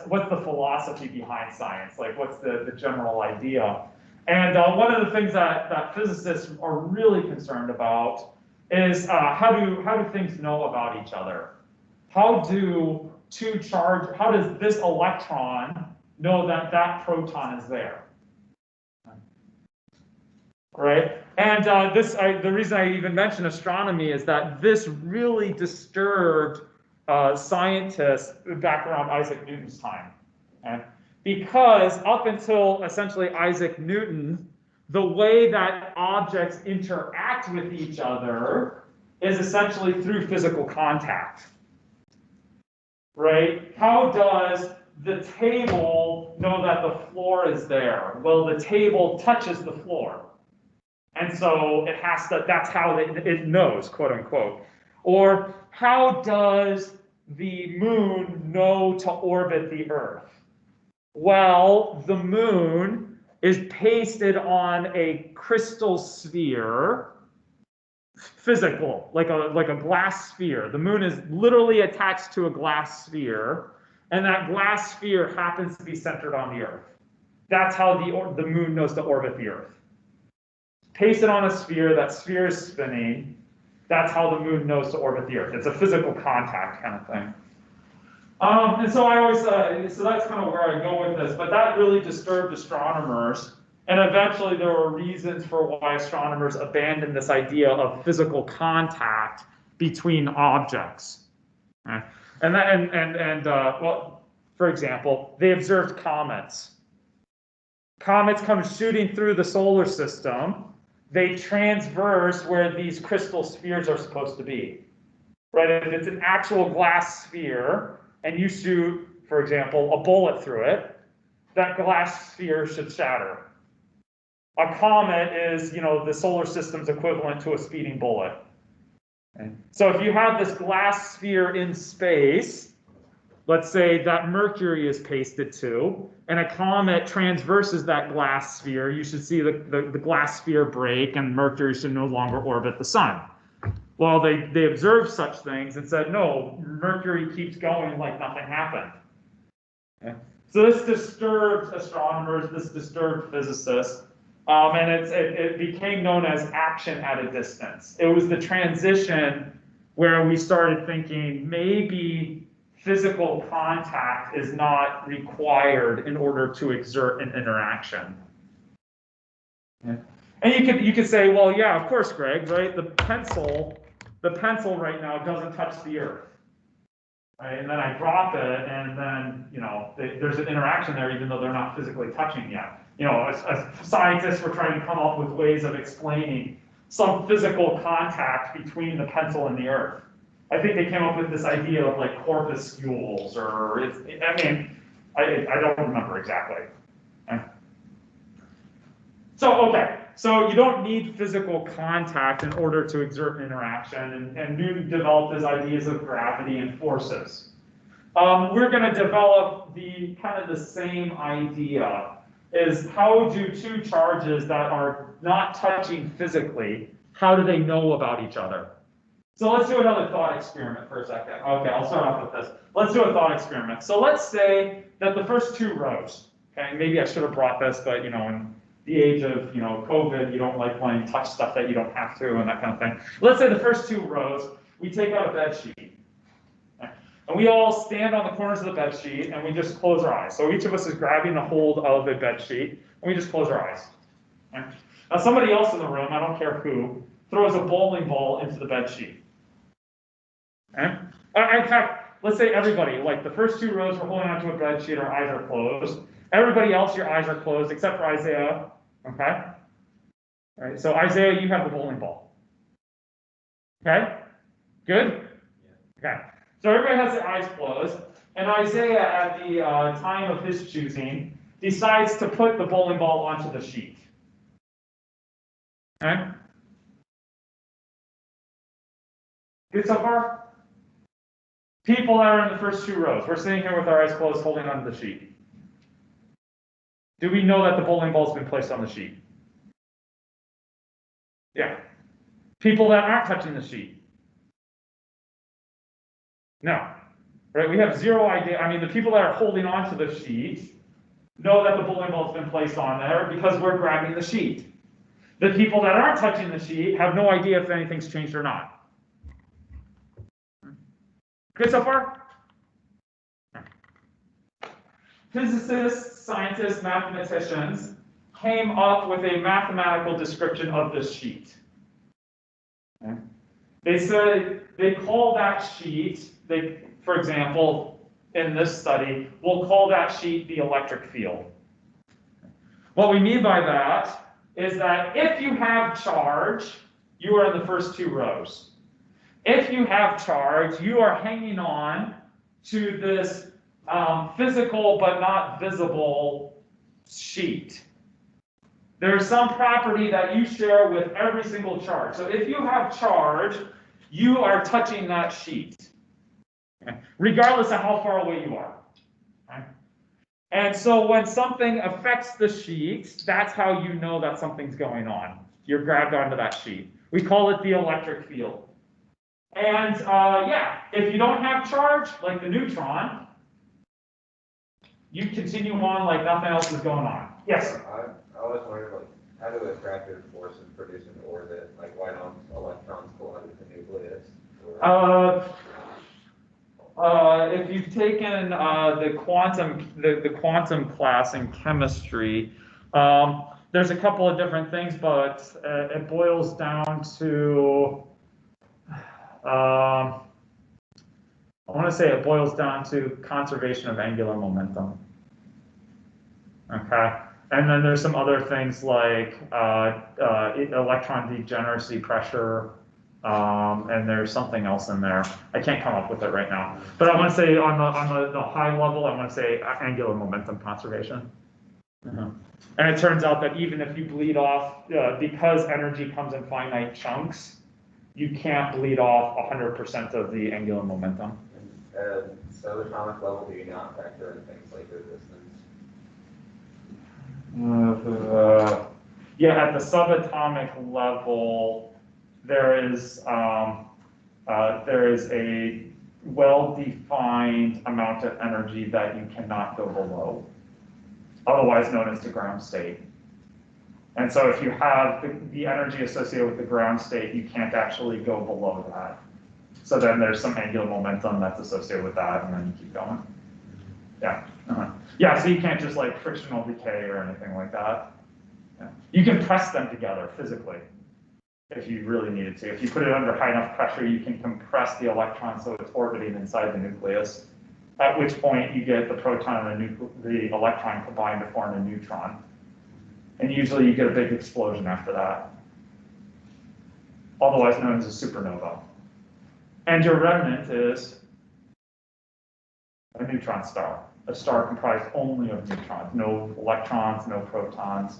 what's the philosophy behind science? Like, what's the general idea? And one of the things that physicists are really concerned about is how do things know about each other? How does this electron know that proton is there? Right? And the reason I even mention astronomy is that this really disturbed scientists back around Isaac Newton's time. Okay? Because up until essentially Isaac Newton, the way that objects interact with each other is essentially through physical contact. Right? How does the table know that the floor is there? Well, the table touches the floor. And so that's how it knows, quote unquote. Or how does the moon know to orbit the Earth? Well, the moon is pasted on a crystal sphere, physical, like a glass sphere. The moon is literally attached to a glass sphere, and that glass sphere happens to be centered on the Earth. That's how the moon knows to orbit the Earth. Pasted on a sphere, that sphere is spinning. That's how the moon knows to orbit the Earth. It's a physical contact kind of thing. And so I always, so that's kind of where I go with this, but that really disturbed astronomers. And eventually there were reasons for why astronomers abandoned this idea of physical contact between objects. Okay? Well, for example, they observed comets. Comets come shooting through the solar system. They transverse where these crystal spheres are supposed to be. Right? If it's an actual glass sphere, and you shoot, for example, a bullet through it, that glass sphere should shatter. A comet is, the solar system's equivalent to a speeding bullet. Okay. So if you have this glass sphere in space, let's say that Mercury is pasted to, and a comet transverses that glass sphere, you should see the glass sphere break, and Mercury should no longer orbit the sun. Well, they observed such things and said, no, Mercury keeps going like nothing happened. Okay. So this disturbed astronomers, this disturbed physicists, and it became known as action at a distance. It was the transition where we started thinking maybe physical contact is not required in order to exert an interaction. Yeah. And you could say, well, yeah, of course, Greg, right? The pencil right now doesn't touch the earth. Right? And then I drop it, and then, there's an interaction there, even though they're not physically touching yet. As scientists were trying to come up with ways of explaining some physical contact between the pencil and the earth. I think they came up with this idea of like corpuscles, or I don't remember exactly. Okay. So you don't need physical contact in order to exert interaction, and Newton developed his ideas of gravity and forces. We're going to develop the kind of the same idea, is how do two charges that are not touching physically, how do they know about each other? So let's do another thought experiment for a second. Okay, I'll start off with this. Let's do a thought experiment. So let's say that the first two rows, okay, maybe I should have brought this, but in the age of COVID, you don't like wanting to touch stuff that you don't have to and that kind of thing. Let's say the first two rows, we take out a bed sheet. Okay? And we all stand on the corners of the bed sheet and we just close our eyes. So each of us is grabbing a hold of a bed sheet and we just close our eyes. Okay? Now somebody else in the room, I don't care who, throws a bowling ball into the bed sheet. Okay? In fact, let's say everybody, like the first two rows, we're holding onto a bed sheet, our eyes are closed. Everybody else, your eyes are closed, except for Isaiah. Okay? All right, so Isaiah, you have the bowling ball. Okay? Good? Okay. So everybody has their eyes closed, and Isaiah, at the time of his choosing, decides to put the bowling ball onto the sheet. Okay? Good so far? People that are in the first two rows, we're sitting here with our eyes closed, holding onto the sheet. Do we know that the bowling ball's been placed on the sheet? Yeah. People that aren't touching the sheet? No. Right? We have zero idea. I mean, the people that are holding onto the sheet know that the bowling ball's been placed on there because we're grabbing the sheet. The people that aren't touching the sheet have no idea if anything's changed or not. Good so far? Physicists, scientists, mathematicians came up with a mathematical description of this sheet. Okay. They said they call that sheet, for example, in this study, we'll call that sheet the electric field. What we mean by that is that if you have charge, you are in the first two rows. If you have charge, you are hanging on to this physical but not visible sheet. There's some property that you share with every single charge. So if you have charge, you are touching that sheet, okay, regardless of how far away you are. Okay? And so when something affects the sheet, that's how you know that something's going on. You're grabbed onto that sheet. We call it the electric field. And if you don't have charge, like the neutron, you continue on like nothing else is going on. Yes? I always wondered, how do attractive forces produce an orbit? Like, why don't electrons collide with the nucleus? If you've taken the quantum class in chemistry, there's a couple of different things, but it boils down to I want to say it boils down to conservation of angular momentum. Okay, and then there's some other things like electron degeneracy pressure, and there's something else in there. I can't come up with it right now, but I want to say on the high level, I want to say angular momentum conservation. And it turns out that even if you bleed off, because energy comes in finite chunks, you can't bleed off 100% of the angular momentum. Subatomic level, do you not factor in things like resistance? At the subatomic level, there is a well-defined amount of energy that you cannot go below, otherwise known as the ground state. And so if you have the energy associated with the ground state, you can't actually go below that. So then there's some angular momentum that's associated with that, and then you keep going. Yeah. Yeah, so you can't just like frictional decay or anything like that. Yeah. You can press them together physically if you really needed to. If you put it under high enough pressure, you can compress the electron so it's orbiting inside the nucleus, at which point you get the proton and the electron combined to form a neutron. And usually you get a big explosion after that, otherwise known as a supernova. And your remnant is a neutron star, a star comprised only of neutrons, no electrons, no protons.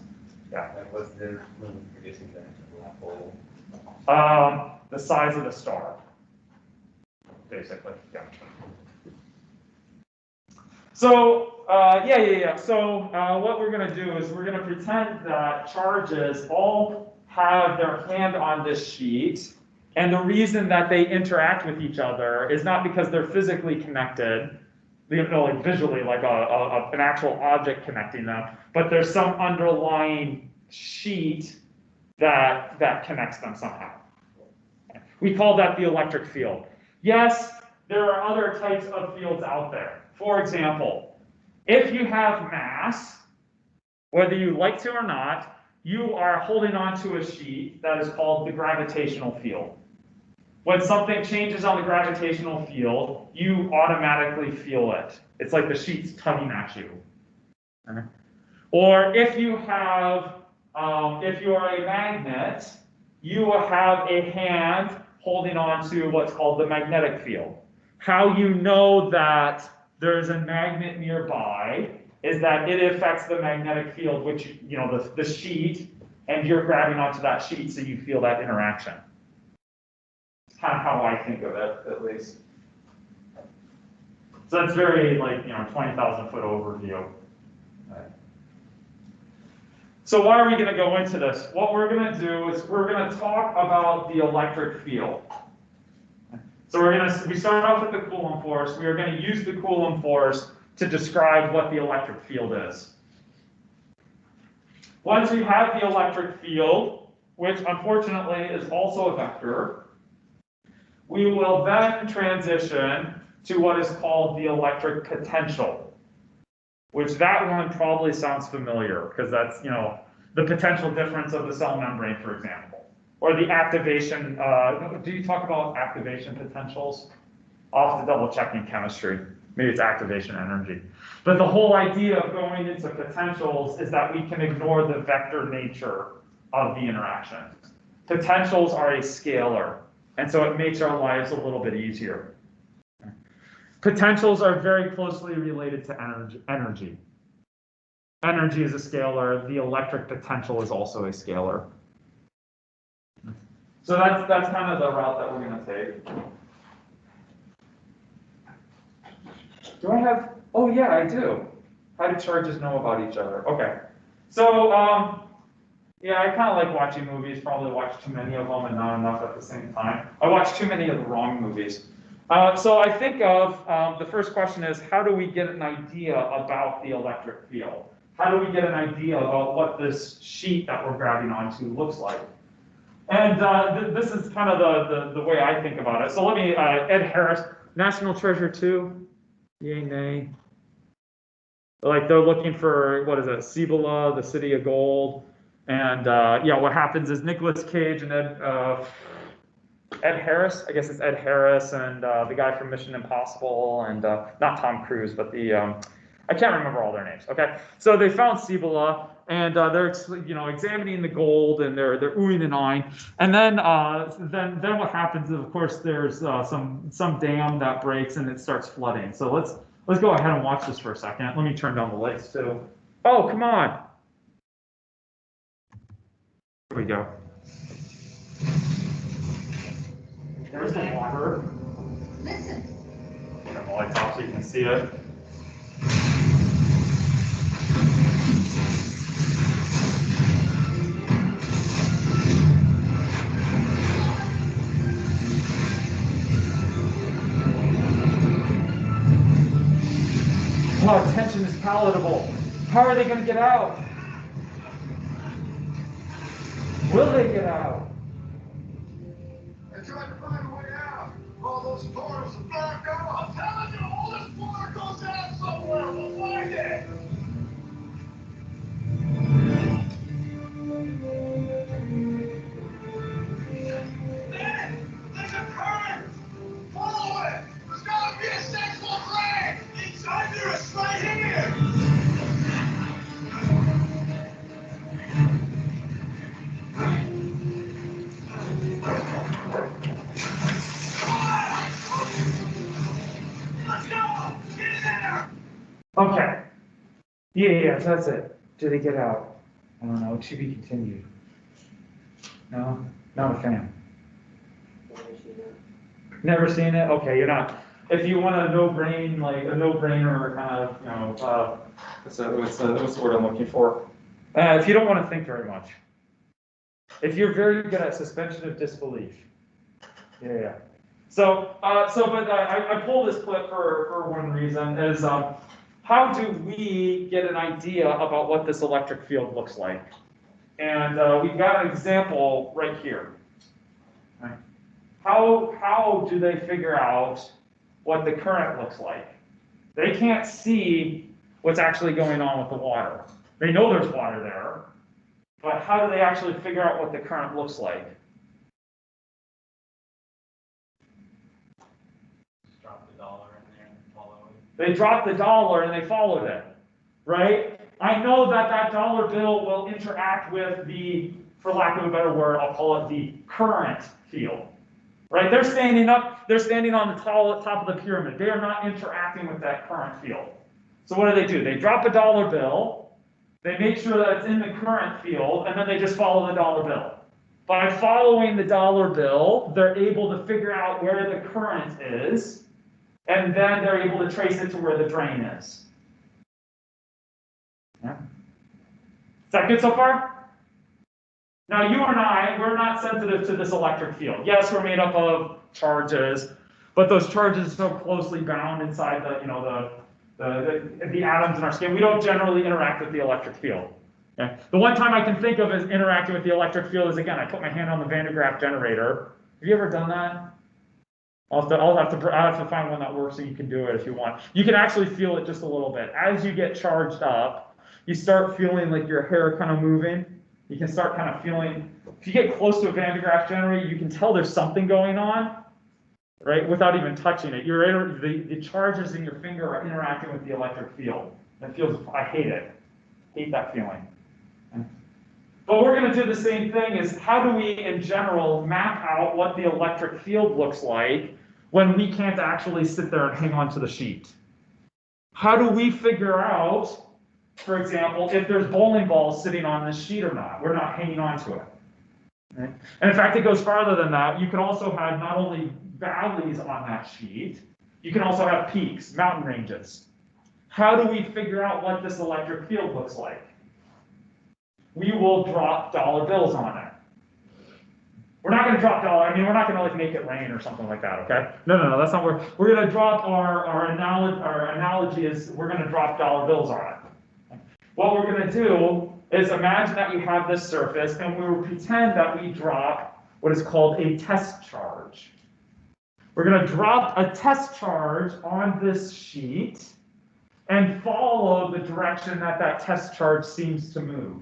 Yeah. And what's the difference between producing that black hole? The size of the star, basically. Yeah. So, So what we're going to do is we're going to pretend that charges all have their hand on this sheet, and the reason that they interact with each other is not because they're physically connected, like visually, like an actual object connecting them, but there's some underlying sheet that connects them somehow. We call that the electric field. Yes, there are other types of fields out there. For example, if you have mass, whether you like to or not, you are holding onto a sheet that is called the gravitational field. When something changes on the gravitational field, you automatically feel it. It's like the sheet's tugging at you. Okay. Or if you have, if you are a magnet, you will have a hand holding on to what's called the magnetic field. How you know that there's a magnet nearby is that it affects the magnetic field, which, the sheet, and you're grabbing onto that sheet, so you feel that interaction. It's kind of how I think of it, at least. So that's very, 20,000 foot overview. Right. So why are we going to go into this? What we're going to do is we're going to talk about the electric field. So we start off with the Coulomb force. We are going to use the Coulomb force to describe what the electric field is. Once we have the electric field, which unfortunately is also a vector, we will then transition to what is called the electric potential, which that one probably sounds familiar because that's, the potential difference of the cell membrane, for example, or the activation. Do you talk about activation potentials? I'll have to double check in chemistry. Maybe it's activation energy. But the whole idea of going into potentials is that we can ignore the vector nature of the interaction. Potentials are a scalar, and so it makes our lives a little bit easier. Potentials are very closely related to energy. Energy is a scalar. The electric potential is also a scalar. So that's kind of the route that we're going to take. Do I have? Oh yeah, I do. How do charges know about each other? Okay. So yeah, I kind of like watching movies. Probably watch too many of them and not enough at the same time. I watch too many of the wrong movies. So I think of the first question is, how do we get an idea about the electric field? How do we get an idea about what this sheet that we're grabbing onto looks like? And this is kind of the way I think about it. So let me, Ed Harris, National Treasure 2, yay, nay. Like they're looking for, what is it, Cibola, the City of Gold. And yeah, what happens is Nicolas Cage and Ed Harris, I guess it's Ed Harris, and the guy from Mission Impossible, and not Tom Cruise, but I can't remember all their names. Okay, so they found Cibola, and they're examining the gold, and they're oohing and ahhing, and then what happens is, of course, there's some dam that breaks and it starts flooding. So let's go ahead and watch this for a second. Let me turn down the lights too. Oh, come on. Here we go. There's the water. Listen. Turn the lights off so you can see it. Oh, tension is palatable. How are they going to get out? Will they get out? They're trying to find a way out. Call Okay. Yeah, that's it. Did it get out? I don't know. It should be continued. No, not a fan. Never seen it? Okay, you're not. If you want a no-brainer kind of, what's the word I'm looking for? If you don't want to think very much. If you're very good at suspension of disbelief. Yeah. But I pulled this clip for one reason is, how do we get an idea about what this electric field looks like? And we've got an example right here. Right. How do they figure out what the current looks like? They can't see what's actually going on with the water. They know there's water there, but how do they actually figure out what the current looks like? Just drop the dollar in there and follow it. They dropped the dollar and they followed it, right? I know that that dollar bill will interact with the, for lack of a better word, I'll call it the current field, right? They're standing on the top of the pyramid. They are not interacting with that current field. So what do? They drop a dollar bill, they make sure that it's in the current field, and then they just follow the dollar bill. By following the dollar bill, they're able to figure out where the current is, and then they're able to trace it to where the drain is. Yeah. Is that good so far? Now, you and I, we're not sensitive to this electric field. Yes, we're made up of charges, but those charges are so closely bound inside the atoms in our skin, we don't generally interact with the electric field. Okay? The one time I can think of as interacting with the electric field is, again, I put my hand on the Van de Graaff generator. Have you ever done that? I'll have to find one that works so you can do it if you want. You can actually feel it just a little bit. As you get charged up, you start feeling like your hair kind of moving. You can start kind of feeling, if you get close to a Van de Graaff generator, you can tell there's something going on, right, without even touching it. The charges in your finger are interacting with the electric field. It feels, I hate it. Hate that feeling. But we're going to do the same thing is, how do we, in general, map out what the electric field looks like when we can't actually sit there and hang on to the sheet? How do we figure out, for example, if there's bowling balls sitting on this sheet or not? We're not hanging on to it. Right? And in fact, it goes farther than that. You can also have not only valleys on that sheet, you can also have peaks, mountain ranges. How do we figure out what this electric field looks like? We will drop dollar bills on it. We're not going to drop we're not going to like make it rain or something like that, okay? No, that's not where we're going to drop our analogy is we're going to drop dollar bills on it. What we're going to do is imagine that you have this surface and we will pretend that we drop what is called a test charge. We're going to drop a test charge on this sheet and follow the direction that that test charge seems to move.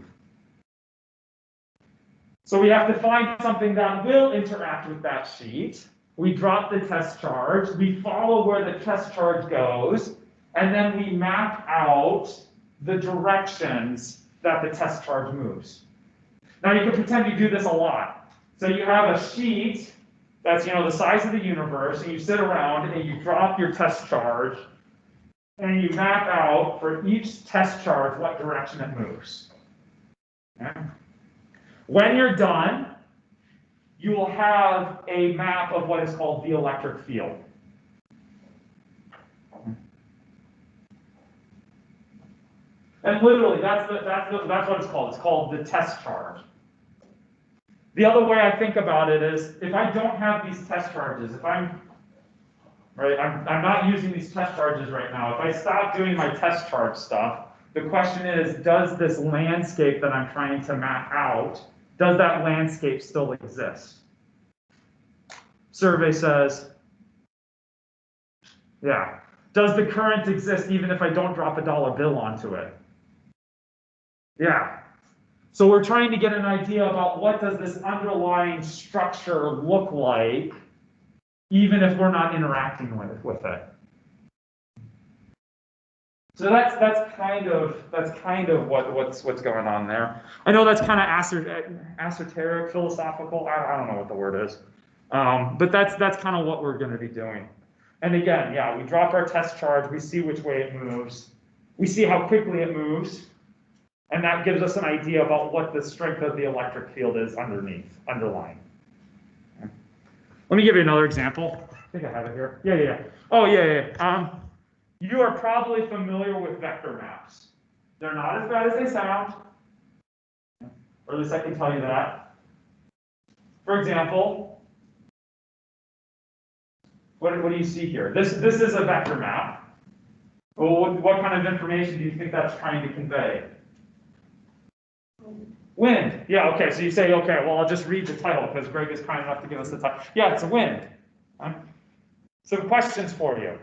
So we have to find something that will interact with that sheet. We drop the test charge, we follow where the test charge goes, and then we map out the directions that the test charge moves. Now you can pretend you do this a lot. So you have a sheet that's the size of the universe, and you sit around and you drop your test charge, and you map out for each test charge what direction it moves. Okay? When you're done, you will have a map of what is called the electric field. And literally, that's what it's called. It's called the test charge. The other way I think about it is, if I don't have these test charges, I'm not using these test charges right now. If I stop doing my test charge stuff, the question is, does this landscape that I'm trying to map out, does that landscape still exist? Survey says, yeah. Does the current exist even if I don't drop a dollar bill onto it? Yeah. So we're trying to get an idea about what does this underlying structure look like, even if we're not interacting with it. So that's kind of what's going on there. I know that's kind of esoteric, philosophical. I don't know what the word is, but that's kind of what we're going to be doing. And again, yeah, we drop our test charge, we see which way it moves, we see how quickly it moves, and that gives us an idea about what the strength of the electric field is underlying. Let me give you another example. I think I have it here. Yeah. Oh, yeah. You are probably familiar with vector maps. They're not as bad as they sound, or at least I can tell you that. For example, what do you see here? This is a vector map. Well, what kind of information do you think that's trying to convey? Wind. Yeah, okay, so you say, okay, well, I'll just read the title because Greg is kind enough to give us the title. Yeah, it's a wind. Some questions for you.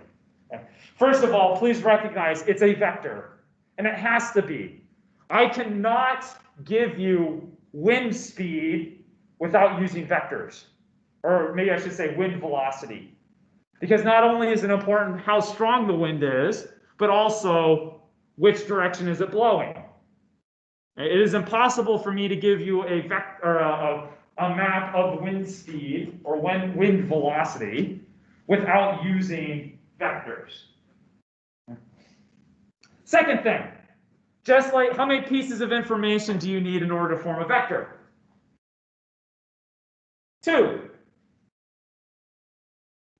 First of all, please recognize it's a vector, and it has to be. I cannot give you wind speed without using vectors, or maybe I should say wind velocity, because not only is it important how strong the wind is, but also which direction is it blowing. It is impossible for me to give you a map of wind speed or wind velocity without using vectors. Second thing, just like how many pieces of information do you need in order to form a vector? 2.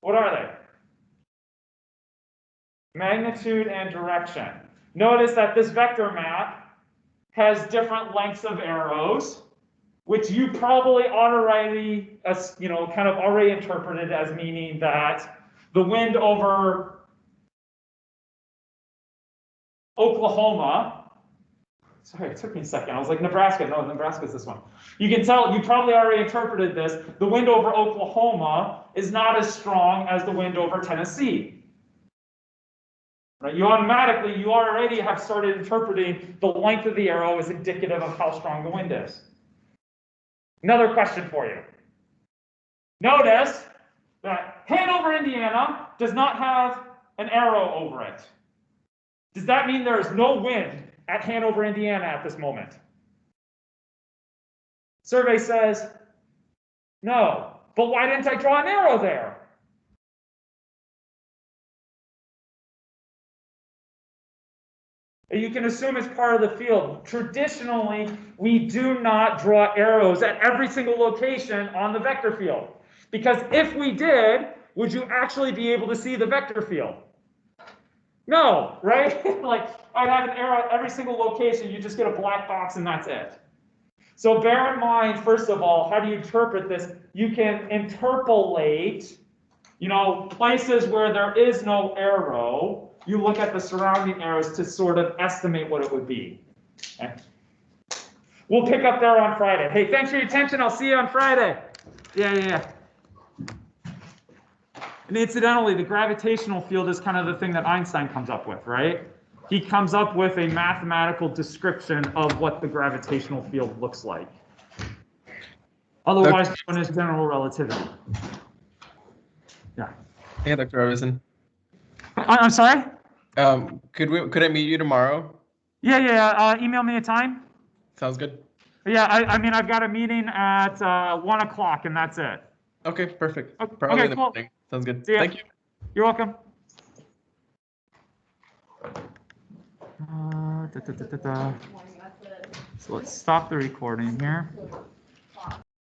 What are they? Magnitude and direction. Notice that this vector map has different lengths of arrows, which you probably already, kind of already interpreted as meaning that the wind over Oklahoma, sorry, it took me a second. I was like, Nebraska. No, Nebraska's this one. You can tell, you probably already interpreted this. The wind over Oklahoma is not as strong as the wind over Tennessee. Right? You already have started interpreting the length of the arrow as indicative of how strong the wind is. Another question for you. Notice that Hanover, Indiana does not have an arrow over it. Does that mean there is no wind at Hanover, Indiana at this moment? Survey says no. But why didn't I draw an arrow there? You can assume it's part of the field. Traditionally, we do not draw arrows at every single location on the vector field. Because if we did, would you actually be able to see the vector field? No, right? Like, I'd have an arrow at every single location, you just get a black box and that's it. So bear in mind, first of all, how do you interpret this? You can interpolate, places where there is no arrow. You look at the surrounding arrows to sort of estimate what it would be. Okay? We'll pick up there on Friday. Hey, thanks for your attention. I'll see you on Friday. Yeah. And incidentally, the gravitational field is kind of the thing that Einstein comes up with, right? He comes up with a mathematical description of what the gravitational field looks like. Otherwise known as general relativity. Yeah. Hey, Dr. Robinson. I'm sorry? Could I meet you tomorrow? Yeah. Email me a time. Sounds good. Yeah, I've got a meeting at 1 o'clock, and that's it. Okay, perfect. Okay, Probably in the cool. morning. Sounds good. See ya. Thank you. You're welcome. So let's stop the recording here.